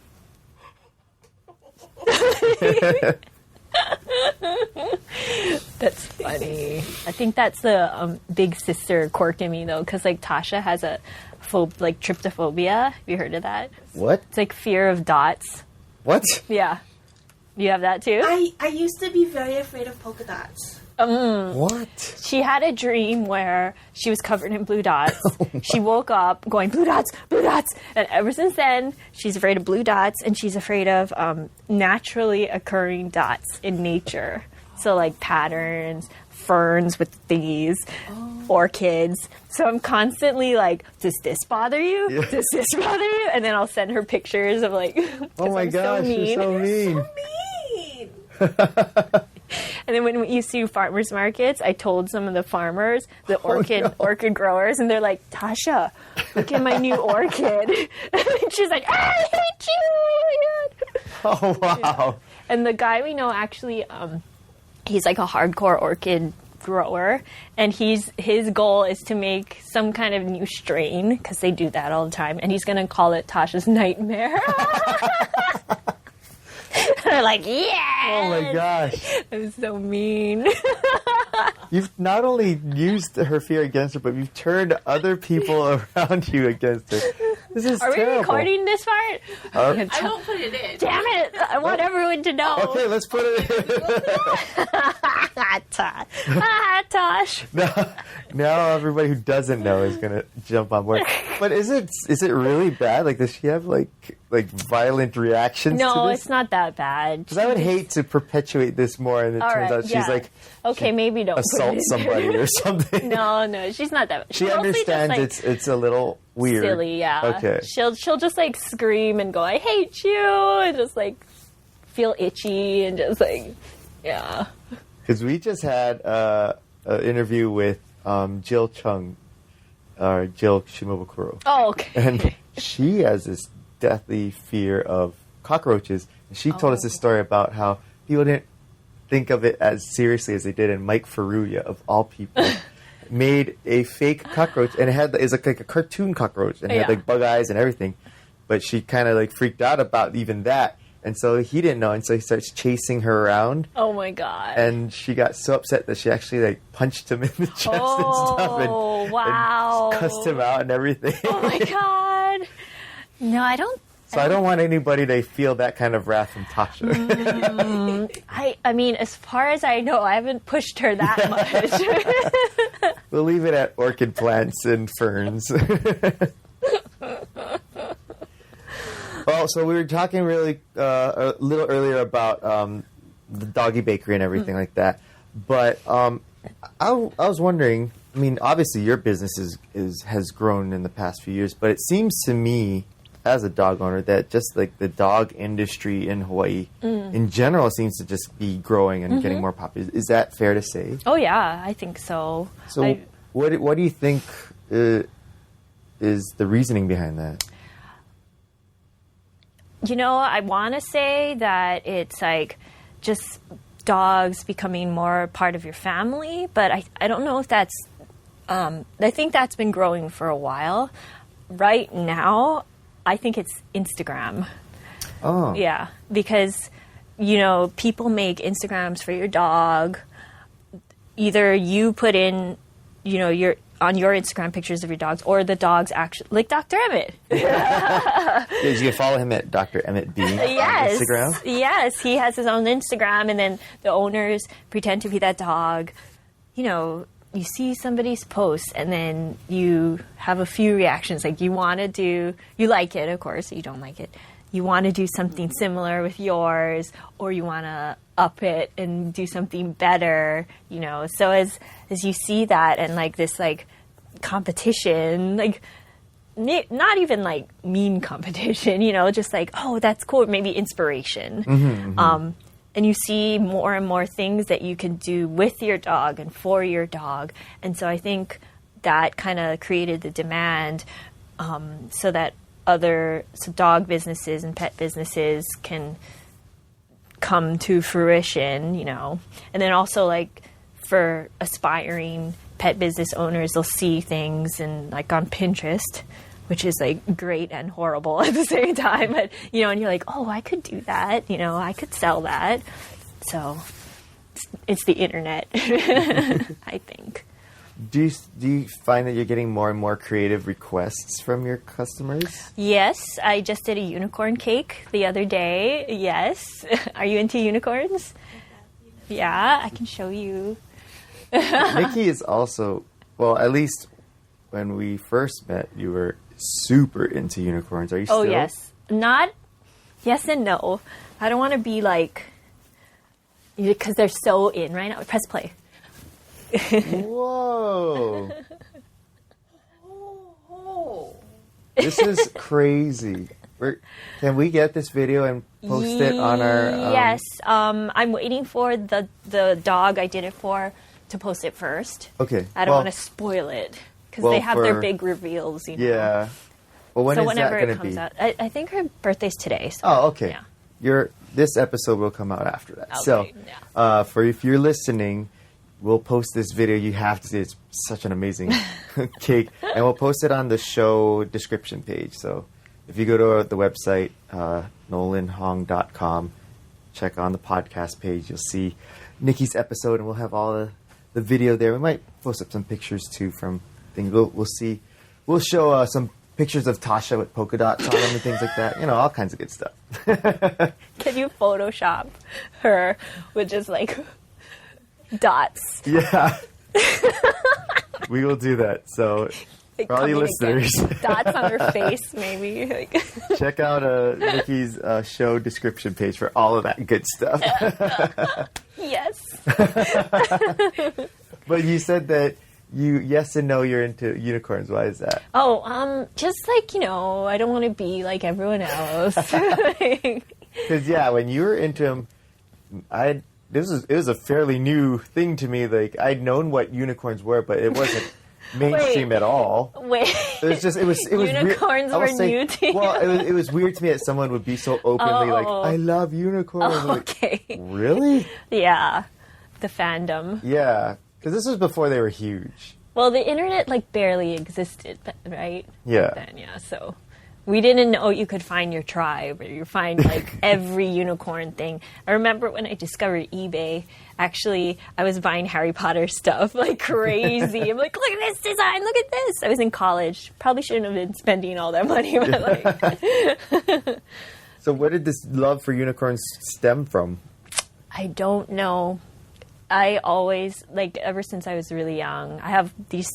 That's funny. I think that's the big sister quirk in me though, because like Tasha has a tryptophobia. Have you heard of that? What? It's like fear of dots. What? Yeah. You have that too? I used to be very afraid of polka dots. What? She had a dream where she was covered in blue dots. She woke up going, blue dots, blue dots. And ever since then, she's afraid of blue dots and she's afraid of naturally occurring dots in nature. So like patterns, ferns with thingies, orchids. So I'm constantly like, does this bother you? Yeah. Does this bother you? And then I'll send her pictures of like, Oh my gosh, you're so mean. So mean. And then when you see farmers markets, I told some of the farmers, the orchid growers, and they're like, Tasha, look at my new orchid. And she's like, I hate you. Oh, wow. Yeah. And the guy we know actually, he's like a hardcore orchid grower, and his goal is to make some kind of new strain, because they do that all the time, and he's going to call it Tasha's Nightmare. They're like, yeah. Oh my gosh. That was so mean. You've not only used her fear against her, but you've turned other people around you against her. This is Are terrible. we recording this part? I won't put it in. Damn it! I want everyone to know. Okay, let's put it in. Tosh. Now everybody who doesn't know is gonna jump on board. But is it really bad? Like, does she have like violent reactions to No, this? it's not that bad. Because I would hate to perpetuate this more, and it All turns right, out she's yeah. like Okay, maybe don't put it assault in somebody there. or something. No, she's not that bad. She mostly just, understands like, it's a little weird. silly, yeah. Okay. She'll just like scream and go, I hate you, and just like feel itchy and just like, yeah. Because we just had an interview with Jill Chung, or Jill Shimobukuro. Oh, okay. And she has this deathly fear of cockroaches. And she told us this story about how people didn't think of it as seriously as they did, and Mike Ferrugia, of all people, made a fake cockroach, and it was like a cartoon cockroach, and it had like bug eyes and everything. But she kind of like freaked out about even that, and so he didn't know, and so he starts chasing her around. Oh my god. And she got so upset that she actually like punched him in the chest and stuff, and, wow. and cussed him out and everything. Oh my god. No, I don't. So I don't want anybody to feel that kind of wrath from Tasha. I mean, as far as I know, I haven't pushed her that much. We'll leave it at orchid plants and ferns. Well, so we were talking really a little earlier about the Doggy Bakery and everything like that. But I was wondering, I mean, obviously your business has grown in the past few years, but it seems to me, as a dog owner, that just like the dog industry in Hawaii in general seems to just be growing and getting more popular. Is that fair to say? Oh yeah, I think so. So what do you think is the reasoning behind that? You know, I want to say that it's like just dogs becoming more part of your family, but I don't know if that's, I think that's been growing for a while. Right now, I think it's Instagram. Oh. Yeah, because, you know, people make Instagrams for your dog. Either you put in, you know, on your Instagram pictures of your dogs, or the dogs actually, like Dr. Emmett. Did you follow him at Dr. Emmett B on Instagram? Yes, he has his own Instagram, and then the owners pretend to be that dog. You know, you see somebody's post, and then you have a few reactions. Like you like it, of course. You don't like it. you want to do something similar with yours, or you want to up it and do something better, So as you see that and like this like competition, like not even like mean competition, just like, oh, that's cool, maybe inspiration. And you see more and more things that you can do with your dog and for your dog. And so I think that kind of created the demand so that dog businesses and pet businesses can come to fruition, And then also like for aspiring pet business owners, they'll see things and like on Pinterest, which is like great and horrible at the same time. But, and you're like, oh, I could do that. I could sell that. So it's the internet, I think. Do you find that you're getting more and more creative requests from your customers? Yes. I just did a unicorn cake the other day. Yes. Are you into unicorns? Yeah, I can show you. Niki is also, well, at least when we first met, you were super into unicorns. Are you still? Oh, yes. Yes and no. I don't want to be like, because they're so in right now. Press play. Whoa. This is crazy. Can we get this video and post it on our... Yes. I'm waiting for the dog I did it for to post it first. Okay. I don't want to spoil it because they have their big reveals, Yeah. Well, when is whenever that it comes be? out. I think her birthday's today. So, oh, okay. Yeah. This episode will come out after that. Okay, so, if you're listening, we'll post this video. You have to see it's such an amazing cake. And we'll post it on the show description page. So if you go to the website, nolanhong.com, check on the podcast page, you'll see Niki's episode and we'll have all the video there. We might post up some pictures too from things. We'll see. We'll show some pictures of Tasha with polka dots on them and things like that. All kinds of good stuff. Can you Photoshop her with just like dots? Yeah. We will do that. So for all you listeners, dots on her face, maybe. Check out Niki's show description page for all of that good stuff. Yes. But you said that yes and no, you're into unicorns. Why is that? Oh, just like, I don't want to be like everyone else. Because, when you were into them, it was a fairly new thing to me. Like, I'd known what unicorns were, but it wasn't mainstream at all. Wait. It was unicorns weird. were new to you? Well, it was weird to me that someone would be so openly like, I love unicorns. Okay. Like, really? Yeah. The fandom. Yeah. Because this was before they were huge. Well, the internet barely existed, right? Yeah. Then, so we didn't know you could find your tribe or you find every unicorn thing. I remember when I discovered eBay, actually, I was buying Harry Potter stuff like crazy. I'm like, look at this design, look at this. I was in college. Probably shouldn't have been spending all that money. But So where did this love for unicorns stem from? I don't know. I always, ever since I was really young, I have these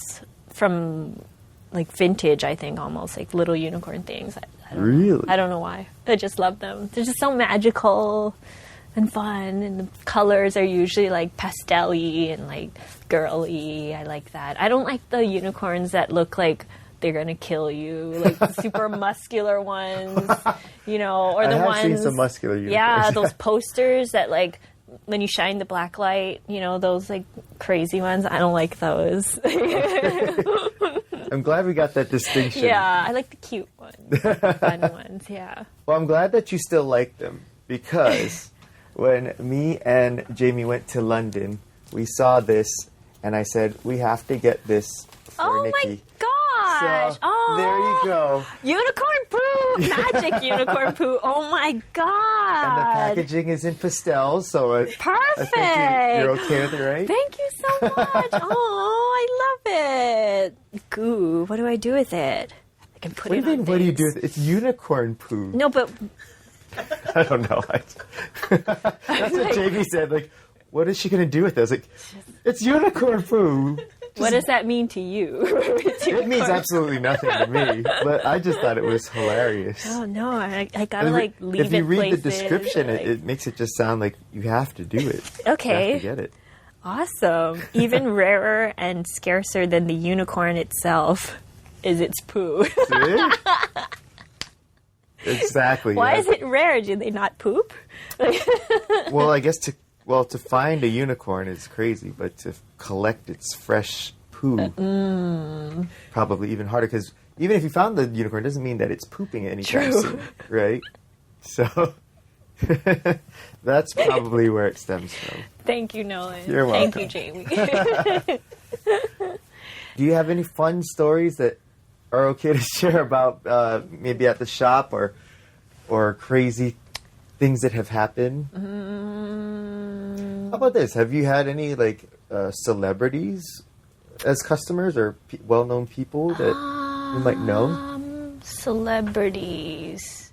from, vintage, I think, almost, little unicorn things. I don't really? know. I don't know why. I just love them. They're just so magical and fun, and the colors are usually, pastel-y and, girly. I like that. I don't like the unicorns that look like they're going to kill you, the super muscular ones, or the ones... I have seen some muscular unicorns. Yeah, those posters that, when you shine the black light, those crazy ones. I don't like those. I'm glad we got that distinction. Yeah, I like the cute ones, the fun ones. Yeah. Well, I'm glad that you still like them because when me and Jamie went to London, we saw this, and I said we have to get this for Niki. My gosh! So, there you go. Unicorn poo, magic unicorn poo. Oh my god! And the packaging is in pastels, so perfect. I think you're okay with it, right? Thank you so much. Oh, I love it. Goo. What do I do with it? I can put it on What do you do with it? It's unicorn poo. No, but I don't know. That's what Jamie said. What is she going to do with this? It's unicorn poo. What does that mean to you? It means absolutely nothing to me, but I just thought it was hilarious. Oh no, I gotta like leave it. If you read the places, description, like... it makes it just sound like you have to do it. Okay. You have to get it. Awesome. Even rarer and scarcer than the unicorn itself is its poo. See? Exactly. Why is it rare? Do they not poop? Well, I guess to find a unicorn is crazy, but to collect its fresh poo, probably even harder, because even if you found the unicorn, it doesn't mean that it's pooping anytime soon, right? So that's probably where it stems from. Thank you, Nolan. You're welcome. Thank you, Jamie. Do you have any fun stories that are okay to share about maybe at the shop or crazy things that have happened? How about this? Have you had any like celebrities as customers or well-known people that you might know? Celebrities.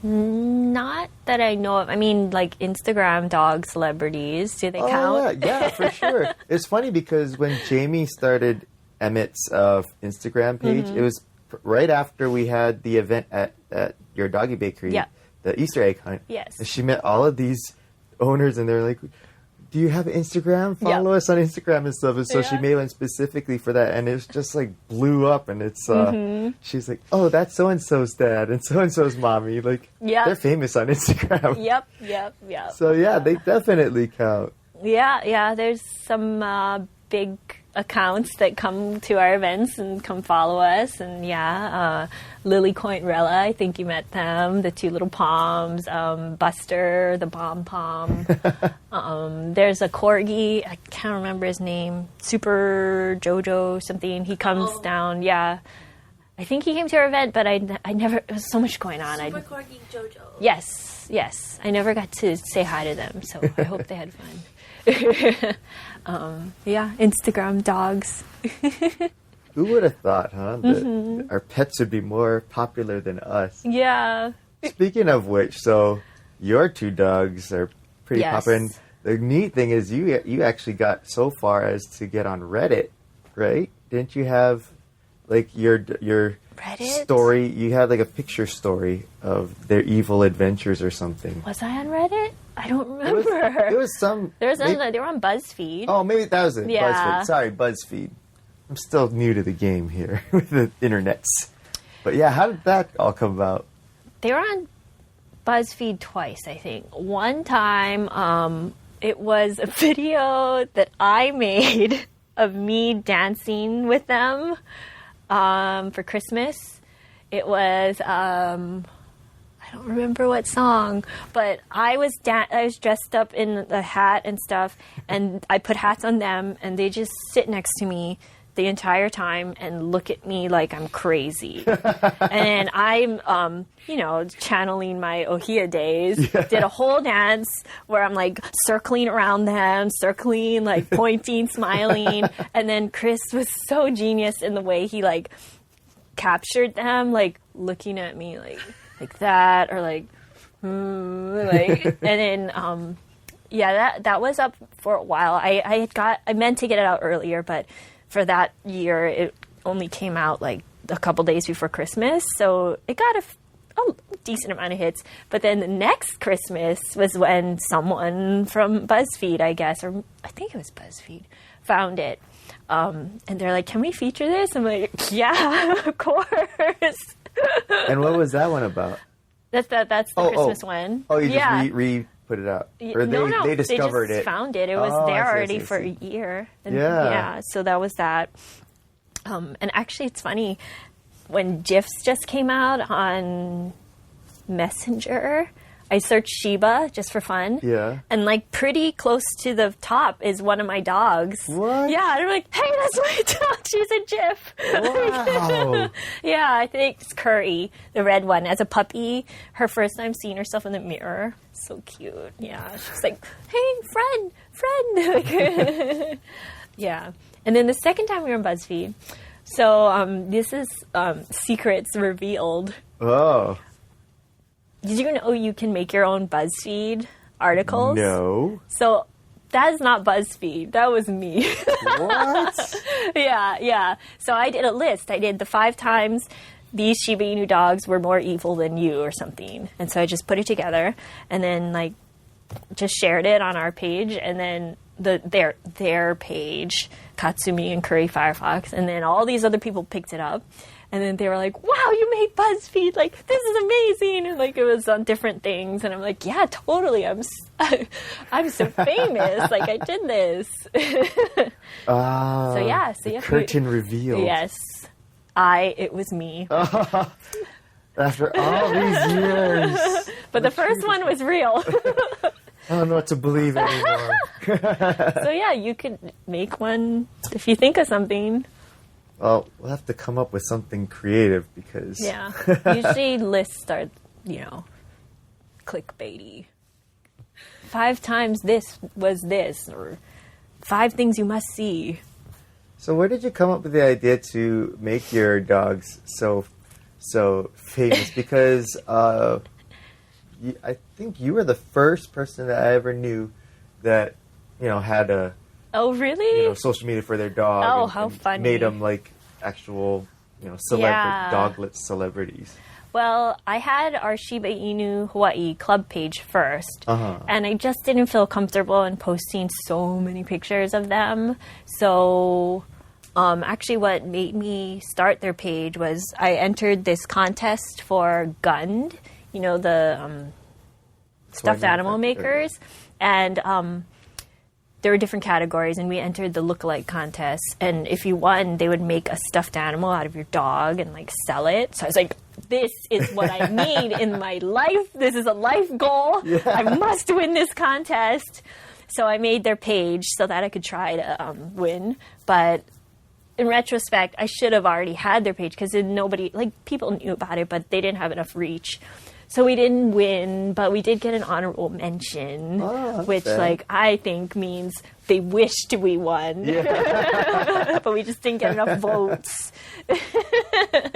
Not that I know of. I mean, like Instagram dog celebrities. Do they count? Yeah, for sure. It's funny because when Jamie started Emmett's Instagram page, it was right after we had the event at your doggy bakery, the Easter egg hunt. Yes. And she met all of these owners, and they're like, do you have Instagram? Follow us on Instagram and stuff. And so she made one specifically for that, and it's just like blew up. And it's she's like, oh, that's so and so's dad and so's mommy. Like, they're famous on Instagram. Yep. So yeah, they definitely count. Yeah. There's some big accounts that come to our events and come follow us, and Lily Cointrella, I think you met them, the two little poms, Buster, the bomb pom. There's a corgi, I can't remember his name, Super Jojo something. He comes down, I think he came to our event, but I never, it was so much going on. Super corgi Jojo. Yes, I never got to say hi to them, so I hope they had fun. Instagram dogs. Who would have thought, huh? That our pets would be more popular than us. Yeah. Speaking of which, so your two dogs are pretty popular. And the neat thing is you actually got so far as to get on Reddit, right? Didn't you have like your Reddit? Story? You had like a picture story of their evil adventures or something. Was I on Reddit? I don't remember. It was some... They were on BuzzFeed. Oh, maybe that was it. Yeah. BuzzFeed. Sorry, BuzzFeed. I'm still new to the game here with the internets. But yeah, how did that all come about? They were on BuzzFeed twice, I think. One time, it was a video that I made of me dancing with them for Christmas. It was... I don't remember what song, but I was dressed up in a hat and stuff, and I put hats on them, and they just sit next to me the entire time and look at me like I'm crazy. And I'm, channeling my Ohia days. Did a whole dance where I'm like circling around them, like pointing, smiling, and then Chris was so genius in the way he like captured them, like looking at me like that, or like, and then, that was up for a while. I meant to get it out earlier, but for that year, it only came out like a couple days before Christmas, so it got a decent amount of hits. But then the next Christmas was when someone from BuzzFeed, I guess, or I think it was BuzzFeed, found it. And they're like, can we feature this? I'm like, yeah, of course. And what was that one about? That's the Christmas one. Oh, you just put it out, or they discovered they just found it. It was there already for a year. And so that was that. And actually, it's funny when GIFs just came out on Messenger. I searched Sheba just for fun. Yeah. And like pretty close to the top is one of my dogs. What? Yeah. And I'm like, hey, that's my dog. She's a GIF. Wow. Yeah, I think it's Curry, the red one. As a puppy, her first time seeing herself in the mirror. So cute. Yeah. She's like, hey, friend. Yeah. And then the second time we were on BuzzFeed. So this is Secrets Revealed. Oh. Did you know you can make your own BuzzFeed articles? No. So That is not BuzzFeed. That was me. What? Yeah. So I did a list. I did the 5 times these Shiba Inu dogs were more evil than you or something. And so I just put it together and then like just shared it on our page and then their page, Katsumi and Curry Firefox, and then all these other people picked it up. And then they were like, wow, you made BuzzFeed. Like, this is amazing. And, like, it was on different things. And I'm like, yeah, totally. I'm so famous. Like, I did this. So, yeah. So, yeah. Curtain reveal. Yes. It was me. After all these years. But the first one was real. I don't know what to believe anymore. So, yeah, you could make one if you think of something. Well, we'll have to come up with something creative because... Yeah. Usually lists are, clickbaity. 5 times this was this, or 5 things you must see. So where did you come up with the idea to make your dogs so famous? Because I think you were the first person that I ever knew that, had a... Oh, really? Social media for their dog. Oh, and how funny. Made them like actual, doglet celebrities. Well, I had our Shiba Inu Hawaii club page first, Uh-huh. and I just didn't feel comfortable in posting so many pictures of them. So, actually what made me start their page was I entered this contest for Gund, the stuffed animal makers, and there were different categories, and we entered the lookalike contest. And if you won, they would make a stuffed animal out of your dog and like sell it. So I was like, this is what I need in my life. This is a life goal. Yeah. I must win this contest. So I made their page so that I could try to win. But in retrospect, I should have already had their page because people knew about it, but they didn't have enough reach. So we didn't win, but we did get an honorable mention, which, I think means they wished we won. Yeah. But we just didn't get enough votes.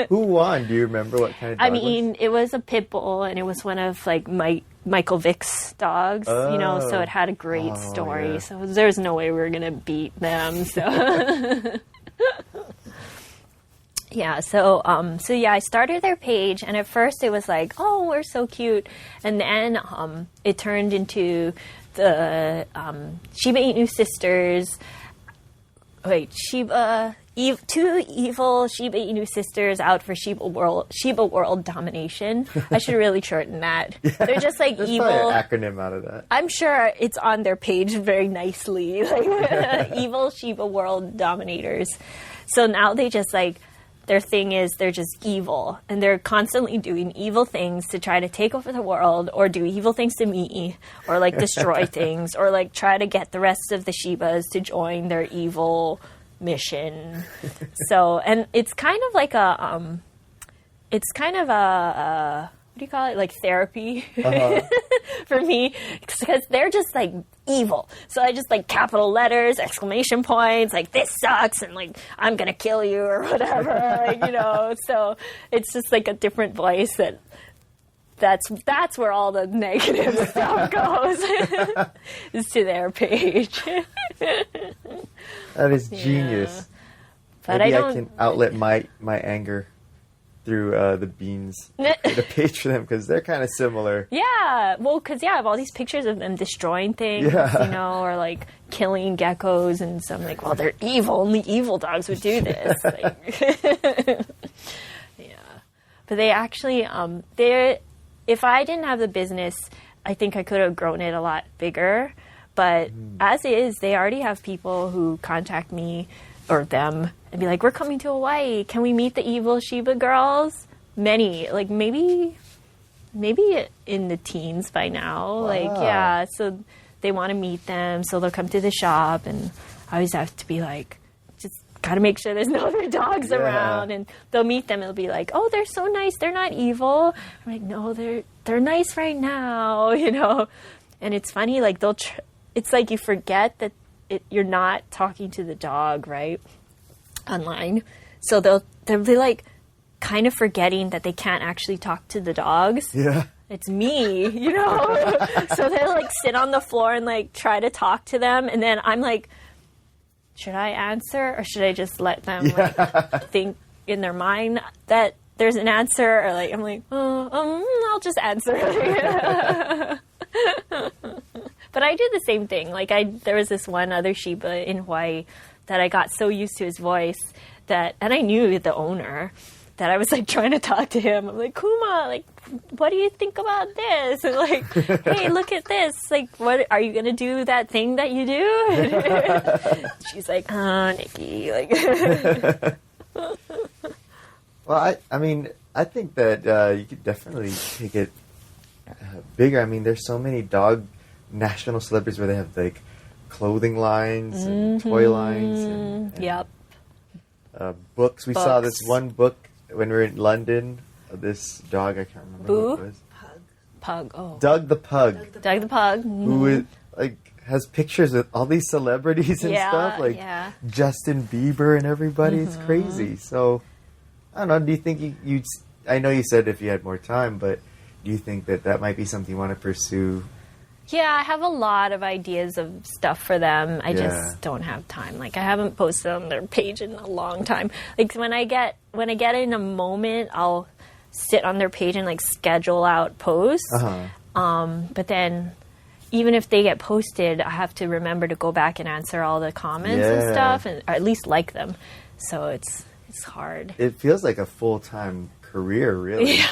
Who won? Do you remember what kind of dog it was a pit bull, and it was one of, Michael Vick's dogs, so it had a great story. Yeah. So there's no way we were going to beat them, so... Yeah, so I started their page, and at first it was like, oh, we're so cute, and then it turned into the Shiba Inu sisters. Wait, 2 evil Shiba Inu sisters out for Shiba World domination. I should really shorten that. Yeah, they're just like there's evil. Probably an acronym out of that. I'm sure it's on their page very nicely, evil Shiba World dominators. So now they just their thing is they're just evil, and they're constantly doing evil things to try to take over the world, or do evil things to me, or destroy things, or try to get the rest of the Shibas to join their evil mission. So, and it's kind of like a what do you call it? Therapy for me, because they're just evil. So I just capital letters, exclamation points, this sucks, and I'm gonna kill you or whatever, So it's just a different voice that's where all the negative stuff goes is to their page. That is genius. But Maybe I can outlet my anger through the beans, the page for them, because they're kind of similar. Yeah, well, because I have all these pictures of them destroying things, or killing geckos, and so I'm well, they're evil. Only evil dogs would do this. Yeah, but they actually, if I didn't have the business, I think I could have grown it a lot bigger. But as is, they already have people who contact me or them and be we're coming to Hawaii. Can we meet the evil Shiba girls? Many, maybe in the teens by now. Wow. So they want to meet them. So they'll come to the shop, and I always have to be just got to make sure there's no other dogs around. And they'll meet them. It'll be oh, they're so nice. They're not evil. I'm no, they're nice right now, And it's funny, it's you forget that you're not talking to the dog, right? Online. So they'll be kind of forgetting that they can't actually talk to the dogs. Yeah. it's me, you know? So they like sit on the floor and like try to talk to them. And then I'm like, should I answer or should I just let them like think in their mind that there's an answer? Or like, I'm like, I'll just answer. But I do the same thing. Like there was this one other Shiba in Hawaii that I got so used to his voice and I knew the owner, that I was like trying to talk to him. I'm like, Kuma, like, what do you think about this? And like, hey, look at this. Like, what are you gonna do that thing that you do? She's like, Niki, like. Well, I mean, I think that you could definitely take it bigger. I mean, there's so many dog national celebrities where they have like clothing lines and toy lines and yep. Books. We saw this one book when we were in London. This dog, I can't remember Boo? what it was. Pug. Oh. Doug the Pug. Doug the Pug. Who is, like has pictures with all these celebrities and stuff, like Justin Bieber and everybody. It's crazy. So I don't know. Do you think you'd? I know you said if you had more time, but do you think that might be something you want to pursue? Yeah, I have a lot of ideas of stuff for them. I just don't have time. Like I haven't posted on their page in a long time. Like when I get in a moment, I'll sit on their page and like schedule out posts. But then even if they get posted, I have to remember to go back and answer all the comments and stuff, or at least like them. So it's hard. It feels like a full-time career, really. Yeah.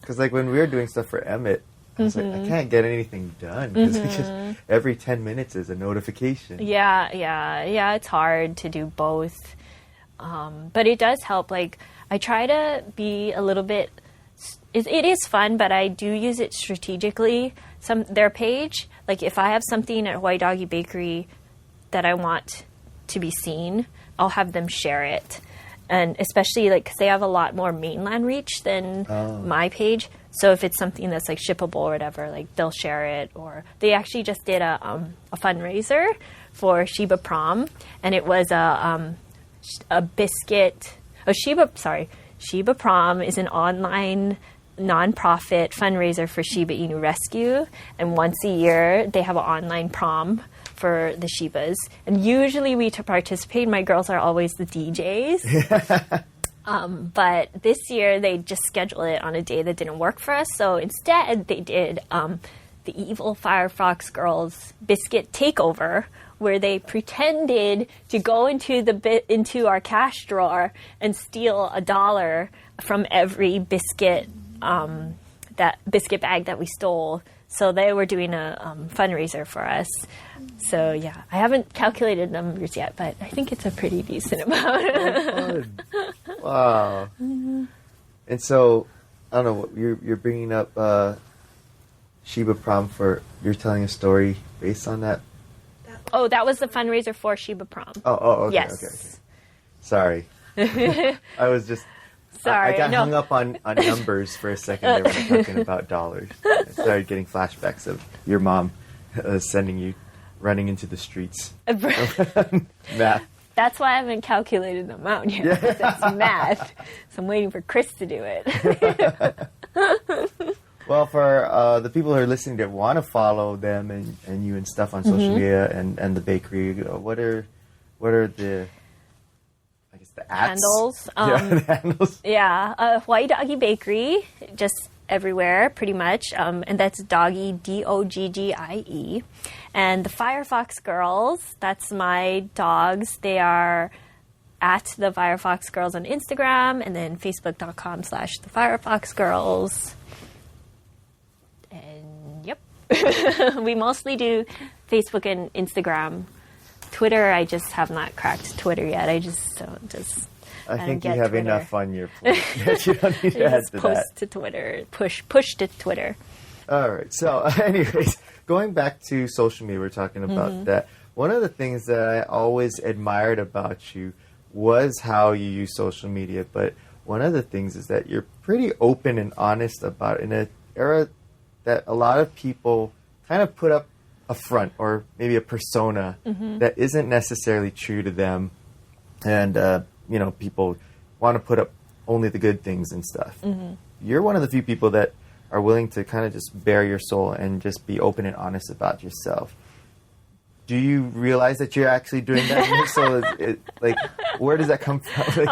Because like when we were doing stuff for Emmett, I was like, I can't get anything done because every 10 minutes is a notification. Yeah. It's hard to do both. But it does help. Like, I try to be a little bit... It is fun, but I do use it strategically. Their page, like if I have something at Hawaii Doggy Bakery that I want to be seen, I'll have them share it. And especially like because they have a lot more mainland reach than my page. So if it's something that's like shippable or whatever, like they'll share it. Or they actually just did a fundraiser for Shiba Prom, and it was a biscuit. Shiba Prom is an online nonprofit fundraiser for Shiba Inu rescue, and once a year they have an online prom for the Shibas, and usually we participate. My girls are always the DJs. But this year they just scheduled it on a day that didn't work for us. So instead they did the evil Firefox Girls biscuit takeover, where they pretended to go into our cash drawer and steal $1 from every biscuit that biscuit bag that we stole. So they were doing a fundraiser for us. So yeah, I haven't calculated numbers yet, but I think it's a pretty decent amount. Wow. And so, I don't know, you're bringing up Shiba Prom you're telling a story based on that? Oh, that was the fundraiser for Shiba Prom. Oh, okay. Yes. Okay. Sorry. I was just... Sorry. I got hung up on numbers for a second there when we're talking about dollars. I started getting flashbacks of your mom sending you running into the streets. Math. That's why I haven't calculated the amount yet. That's math. So I'm waiting for Chris to do it. Well, for the people who are listening that want to follow them and you and stuff on social media and the bakery, what are the... The handles. The handles. Yeah. Hawaii Doggy Bakery, just everywhere, pretty much. And that's Doggy, Doggie. And the Firefox Girls, that's my dogs. They are at the Firefox Girls on Instagram, and then Facebook.com/the Firefox Girls. And yep. We mostly do Facebook and Instagram. Twitter, I just have not cracked Twitter yet. I think you have Twitter. Enough on your plate. You don't need to add to post to Twitter. Push to Twitter. All right. So, anyways, going back to social media, we're talking about that. One of the things that I always admired about you was how you use social media. But one of the things is that you're pretty open and honest about it in an era that a lot of people kind of put up a front or maybe a persona that isn't necessarily true to them, and people want to put up only the good things and stuff. You're one of the few people that are willing to kind of just bare your soul and just be open and honest about yourself. Do you realize that you're actually doing that? So, like, where does that come from?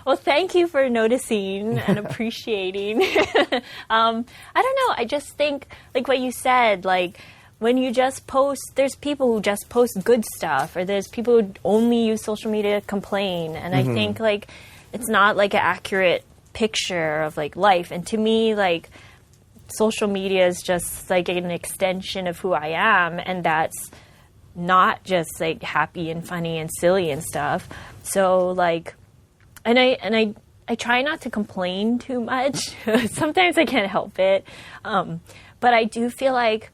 Well, thank you for noticing and appreciating. I don't know. I just think, like what you said, like, when you just post, there's people who just post good stuff, or there's people who only use social media to complain. And I think, like, it's not, like, an accurate picture of, like, life. And to me, like, social media is just, like, an extension of who I am. And that's not just like happy and funny and silly and stuff. So like, and I try not to complain too much. Sometimes I can't help it. But I do feel like,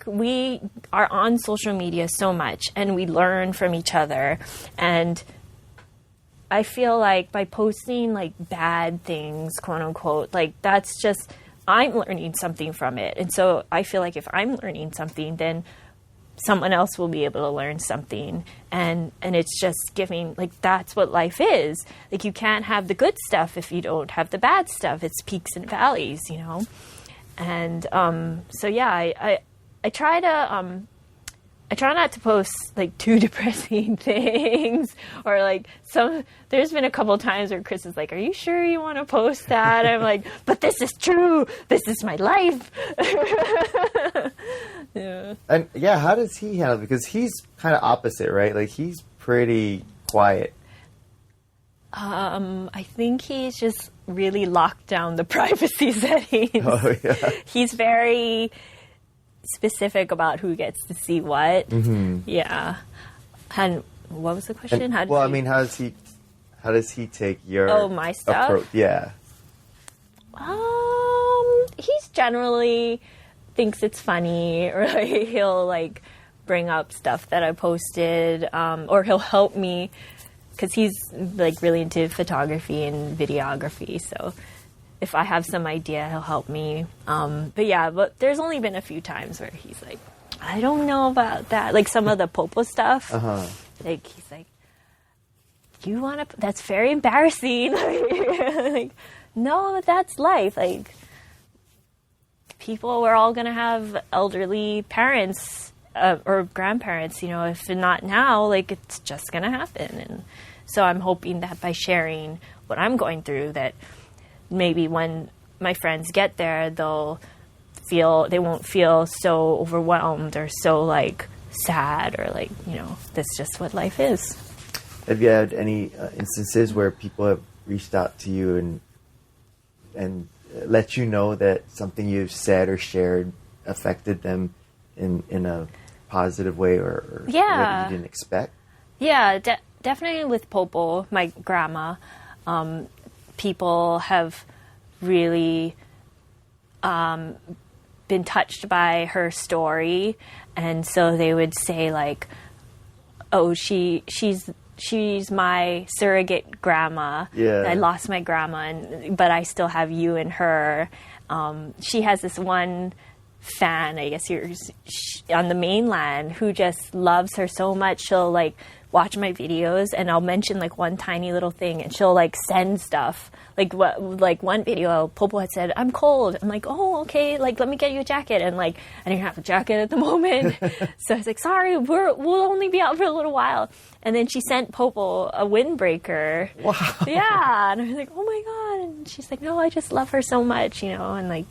we are on social media so much and we learn from each other. And I feel like by posting like bad things, quote unquote, like that's just, I'm learning something from it. And so I feel like if I'm learning something, then someone else will be able to learn something. And it's just giving, like, that's what life is. Like, you can't have the good stuff if you don't have the bad stuff. It's peaks and valleys, you know? And so, yeah, I try to... I try not to post like too depressing things, or like there's been a couple of times where Chris is like, "Are you sure you want to post that?" I'm like, "But this is true. This is my life." Yeah. And yeah, how does he handle it? Because he's kind of opposite, right? Like he's pretty quiet. I think he's just really locked down the privacy settings. Oh yeah. He's very specific about who gets to see what. Yeah. And what was the question? How does he take your my stuff? approach? Yeah. He's generally thinks it's funny, or like, he'll like bring up stuff that I posted, or he'll help me because he's like really into photography and videography. So if I have some idea, he'll help me. But there's only been a few times where he's like, I don't know about that. Like some of the Popo stuff. Like he's like, you want to? That's very embarrassing. Like, no, that's life. Like we're all gonna have elderly parents or grandparents. You know, if not now, like it's just gonna happen. And so I'm hoping that by sharing what I'm going through, that maybe when my friends get there, they won't feel so overwhelmed or so like sad, or like, you know, that's just what life is. Have you had any instances where people have reached out to you and let you know that something you've said or shared affected them in a positive way, or what you didn't expect? Yeah, definitely with Popo, my grandma. People have really been touched by her story, and so they would say like, "Oh, she's my surrogate grandma. Yeah. I lost my grandma, but I still have you and her." She has this one fan, I guess, on the mainland, who just loves her so much. She'll like watch my videos, and I'll mention like one tiny little thing, and she'll like send stuff. Like one video, Popo had said, "I'm cold." I'm like, "Oh, okay. Like, let me get you a jacket." And like, I didn't have a jacket at the moment, so I was like, "Sorry, we'll only be out for a little while." And then she sent Popo a windbreaker. Wow. Yeah, and I was like, "Oh my god!" And she's like, "No, I just love her so much, you know, and like,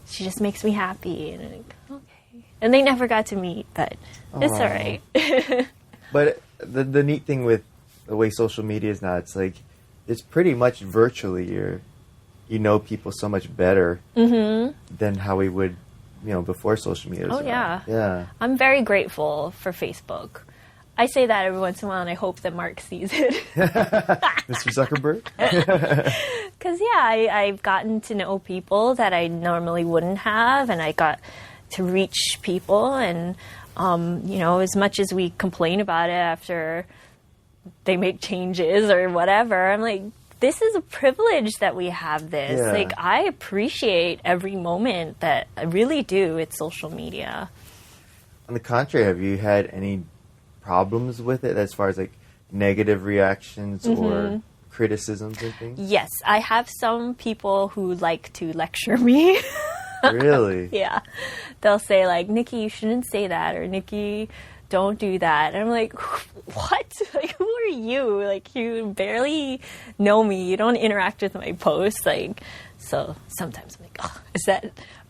she just makes me happy." And I'm like, okay. And they never got to meet, but it's all right. But the neat thing with the way social media is now, it's like, it's pretty much virtually. You know people so much better than how we would, you know, before social media. Oh, yeah. Yeah. I'm very grateful for Facebook. I say that every once in a while, and I hope that Mark sees it. Mr. Zuckerberg? Because, I've gotten to know people that I normally wouldn't have, and I got to reach people. And, you know, as much as we complain about it after they make changes or whatever, I'm like, this is a privilege that we have this. Yeah. Like, I appreciate every moment that I really do. It's social media. On the contrary, have you had any problems with it as far as like negative reactions or criticisms and things? Yes, I have some people who like to lecture me. Really? Yeah. They'll say like, Niki, you shouldn't say that, or Niki, don't do that. And I'm like, what? Like, who are you? Like, you barely know me. You don't interact with my posts. Like, so sometimes I'm like, oh,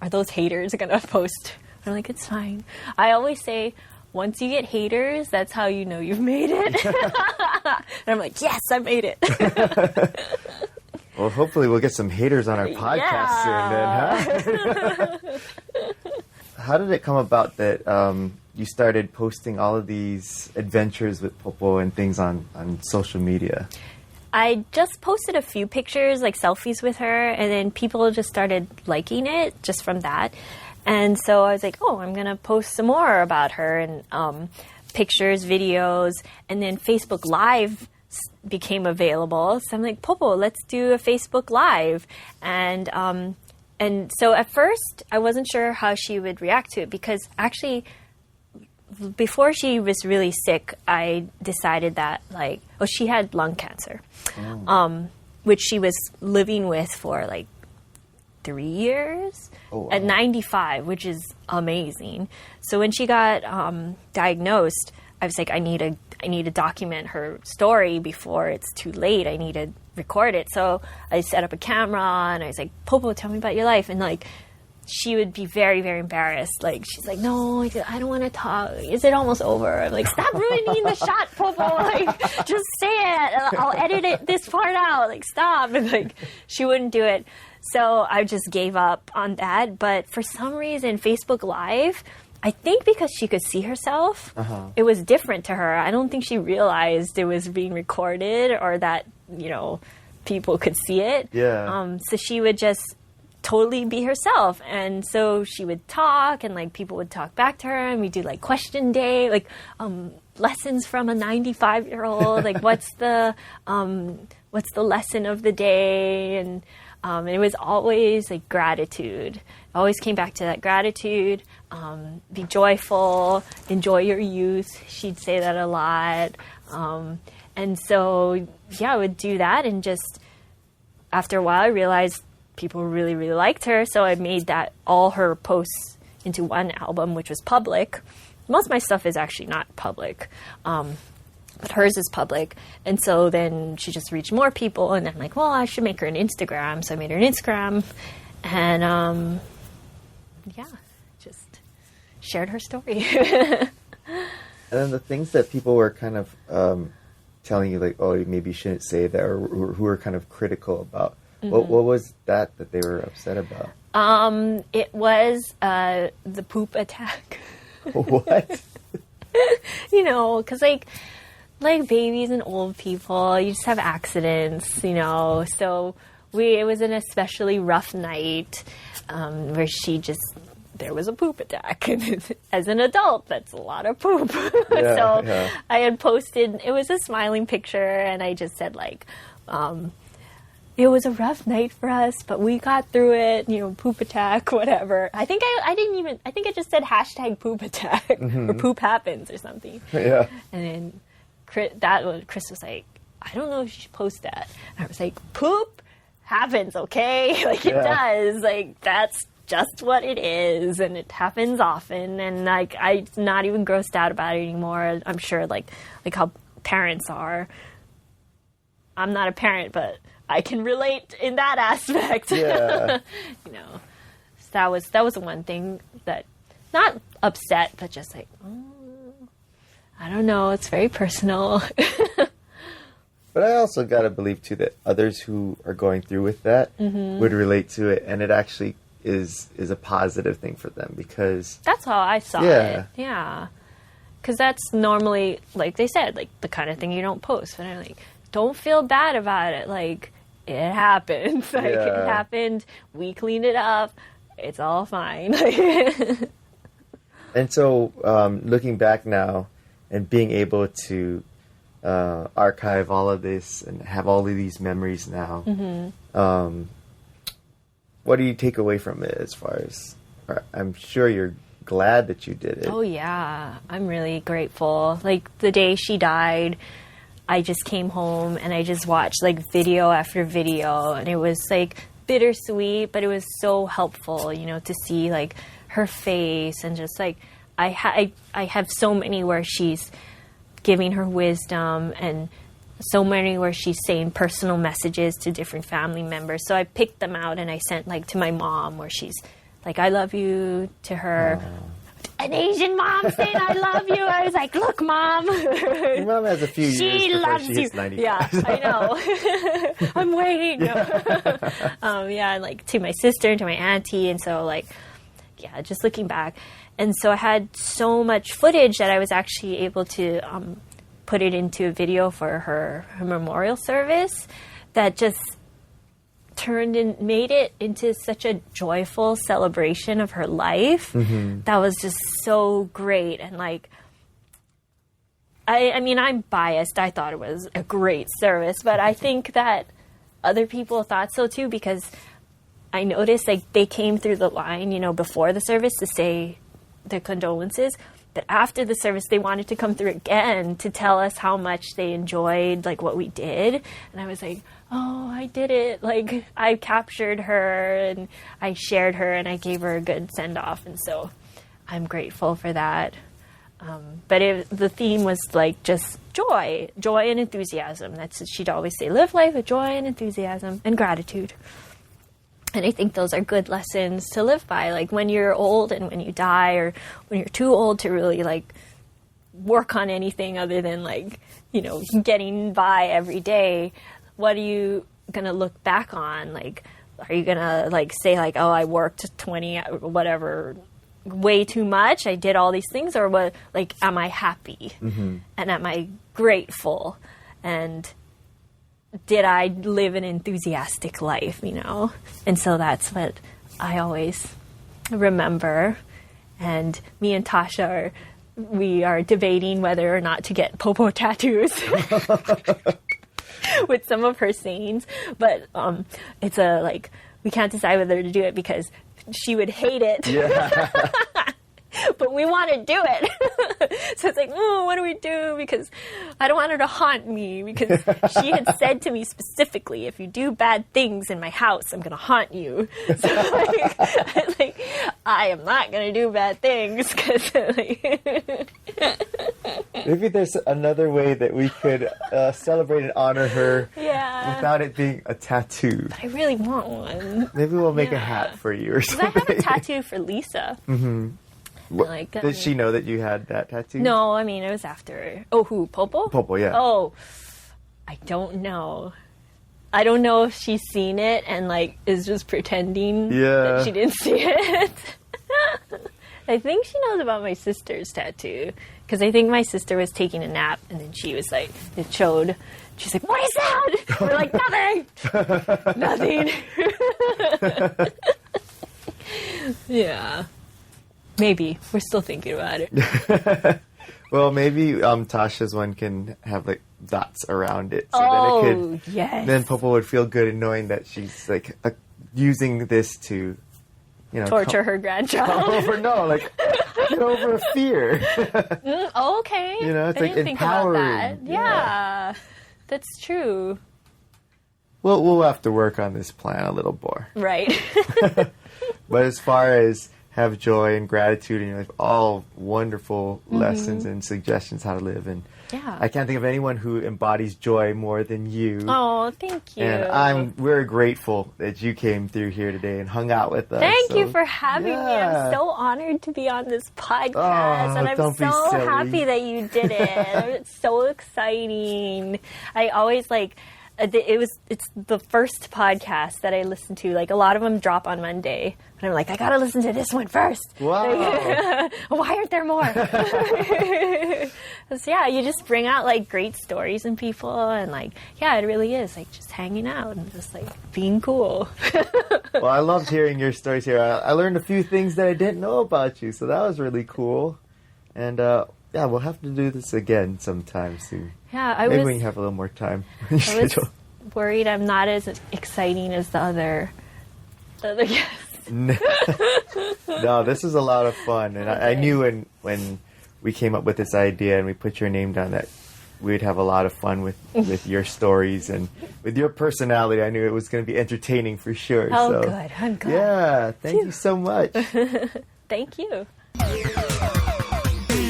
are those haters gonna post? I'm like, it's fine. I always say, once you get haters, that's how you know you've made it. And I'm like, yes, I made it. Well, hopefully we'll get some haters on our podcast soon then, huh? How did it come about that you started posting all of these adventures with Popo and things on social media? I just posted a few pictures, like selfies with her, and then people just started liking it just from that. And so I was like, oh, I'm going to post some more about her, and pictures, videos, and then Facebook Live became available. So I'm like, Popo, let's do a Facebook Live. And so at first I wasn't sure how she would react to it, because actually before she was really sick, I decided that she had lung cancer, which she was living with for like 3 years at 95, which is amazing. So when she got diagnosed, I was like, I need to document her story before it's too late. I need to record it. So I set up a camera and I was like, Popo, tell me about your life. And like, she would be very, very embarrassed. Like, she's like, no, I don't want to talk. Is it almost over? I'm like, stop ruining the shot, Popo. Like, just say it. I'll edit this part out. Like, stop. And like, she wouldn't do it. So I just gave up on that. But for some reason, Facebook Live, I think because she could see herself, it was different to her. I don't think she realized it was being recorded or that, people could see it. Yeah. So she would just totally be herself. And so she would talk, and like people would talk back to her, and we do like question day, like lessons from a 95-year-old, like what's the lesson of the day. And it was always like gratitude. Always came back to that gratitude. Be joyful, enjoy your youth. She'd say that a lot. And so, I would do that. And just after a while, I realized people really, really liked her. So I made all her posts into one album, which was public. Most of my stuff is actually not public. But hers is public. And so then she just reached more people. And I'm like, well, I should make her an Instagram. So I made her an Instagram. And, just shared her story. And then the things that people were kind of telling you, like, oh, maybe you shouldn't say that, or who were kind of critical about, what was that they were upset about? It was the poop attack. What? Because like babies and old people, you just have accidents, So it was an especially rough night where there was a poop attack. As an adult, that's a lot of poop. I had posted, it was a smiling picture, and I just said it was a rough night for us, but we got through it, poop attack, whatever. I think I just said hashtag poop attack or poop happens or something. Yeah. And then Chris was like, I don't know if you should post that. And I was like, poop happens, okay? It does. That's just what it is, and it happens often. And I'm not even grossed out about it anymore. I'm sure like how parents are. I'm not a parent, but I can relate in that aspect. Yeah. So that was the one thing that, not upset, but just like, I don't know, it's very personal. But I also got to believe, too, that others who are going through with that would relate to it, and it actually is a positive thing for them, because... That's how I saw it. Yeah. Because that's normally, like they said, the kind of thing you don't post. But I'm like, don't feel bad about it. It happened. It happened. We cleaned it up. It's all fine. And so, looking back now and being able to archive all of this and have all of these memories now, what do you take away from it as far as... I'm sure you're glad that you did it. Oh, yeah. I'm really grateful. The day she died, I just came home and I just watched like video after video, and it was like bittersweet, but it was so helpful, you know, to see like her face, and just like I have so many where she's giving her wisdom, and so many where she's saying personal messages to different family members. So I picked them out and I sent like to my mom, where she's like, I love you, to her. An Asian mom saying I love you. I was like, look, Mom. Your mom has a few years before she hits 95. Yeah, I know. I'm waiting. Yeah, and like to my sister and to my auntie. And so like, yeah, just looking back. And so I had so much footage that I was actually able to put it into a video for her memorial service that just made it into such a joyful celebration of her life. That was just so great. And like, I mean, I'm biased. I thought it was a great service, but I think that other people thought so too, because I noticed like they came through the line, you know, before the service to say their condolences, but after the service they wanted to come through again to tell us how much they enjoyed like what we did. And I was like, oh, I did it. Like, I captured her and I shared her and I gave her a good send-off. And so I'm grateful for that. But the theme was like just joy and enthusiasm. She'd always say, live life with joy and enthusiasm and gratitude. And I think those are good lessons to live by. Like when you're old and when you die, or when you're too old to really like work on anything other than like, you know, getting by every day, what are you going to look back on? Like, are you going to like say like, oh, I worked 20, whatever, way too much. I did all these things. Or what, like, am I happy? And am I grateful? And did I live an enthusiastic life, you know? And so that's what I always remember. And me and Tasha we are debating whether or not to get popo tattoos. With some of her sayings, but it's like we can't decide whether to do it because she would hate it. Yeah. But we want to do it. So it's like, oh, what do we do? Because I don't want her to haunt me, because she had said to me specifically, if you do bad things in my house, I'm going to haunt you. So like, I am not going to do bad things. Cause, like, maybe there's another way that we could celebrate and honor her without it being a tattoo. But I really want one. Maybe we'll make a hat for you or something. I have a tattoo for Lisa. Like, did she know that you had that tattoo? No, I mean, it was after. Oh, who? Popo? Popo, yeah. Oh, I don't know. I don't know if she's seen it and, like, is just pretending that she didn't see it. I think she knows about my sister's tattoo. Because I think my sister was taking a nap, and then she was like, it showed. She's like, what is that? We're like, nothing. Nothing. Yeah. Maybe. We're still thinking about it. Well, maybe Tasha's one can have like dots around it, so that it could. Yes. Then Popo would feel good in knowing that she's like using this to, you know, torture her grandchild. Get over a fear. Okay. You know, it's I like didn't empowering. Think about that. Yeah, that's true. Well, we'll have to work on this plan a little more. Right. But as far as have joy and gratitude in your life, all wonderful lessons and suggestions how to live. And I can't think of anyone who embodies joy more than you. Oh, thank you. And we're grateful that you came through here today and hung out with us. Thank you for having me. I'm so honored to be on this podcast. And I'm so happy that you did it. It's so exciting. I always it's the first podcast that I listen to. Like, a lot of them drop on Monday. And I'm like, I gotta listen to this one first. Wow. Why aren't there more? So, you just bring out, like, great stories in people. And, like, it really is, like, just hanging out and just, like, being cool. Well, I loved hearing your stories here. I learned a few things that I didn't know about you. So that was really cool. And, we'll have to do this again sometime soon. Yeah, Maybe we can have a little more time. I was worried I'm not as exciting as the other guests. No, this is a lot of fun. And I knew when we came up with this idea and we put your name down that we'd have a lot of fun with your stories and with your personality. I knew it was going to be entertaining for sure. Oh, so, good. I'm glad. Yeah, thank you so much. Thank you.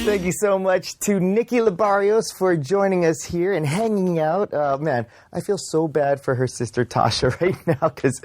Thank you so much to Niki Libarios for joining us here and hanging out. Man, I feel so bad for her sister Tasha right now because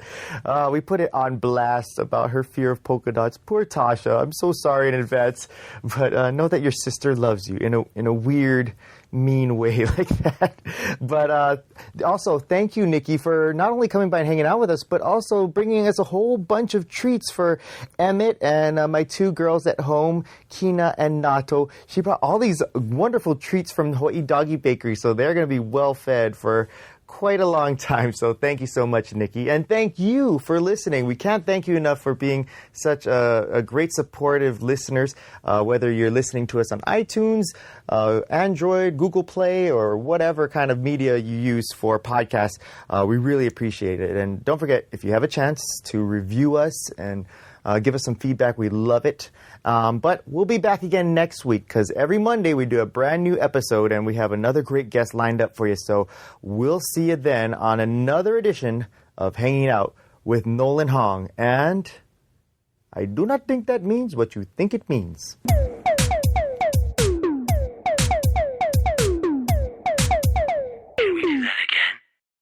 we put it on blast about her fear of polka dots. Poor Tasha. I'm so sorry in advance, but know that your sister loves you in a weird, mean way like that. But also, thank you, Niki, for not only coming by and hanging out with us, but also bringing us a whole bunch of treats for Emmett and my two girls at home, Kina and Nato. She brought all these wonderful treats from Hawaii Doggy Bakery, so they're going to be well fed for quite a long time. So thank you so much, Niki. And thank you for listening. We can't thank you enough for being such a great supportive listeners, whether you're listening to us on iTunes, Android, Google Play, or whatever kind of media you use for podcasts. We really appreciate it. And don't forget, if you have a chance to review us and give us some feedback, we love it. But we'll be back again next week because every Monday we do a brand new episode and we have another great guest lined up for you. So we'll see you then on another edition of Hanging Out with Nolan Hong. And I do not think that means what you think it means.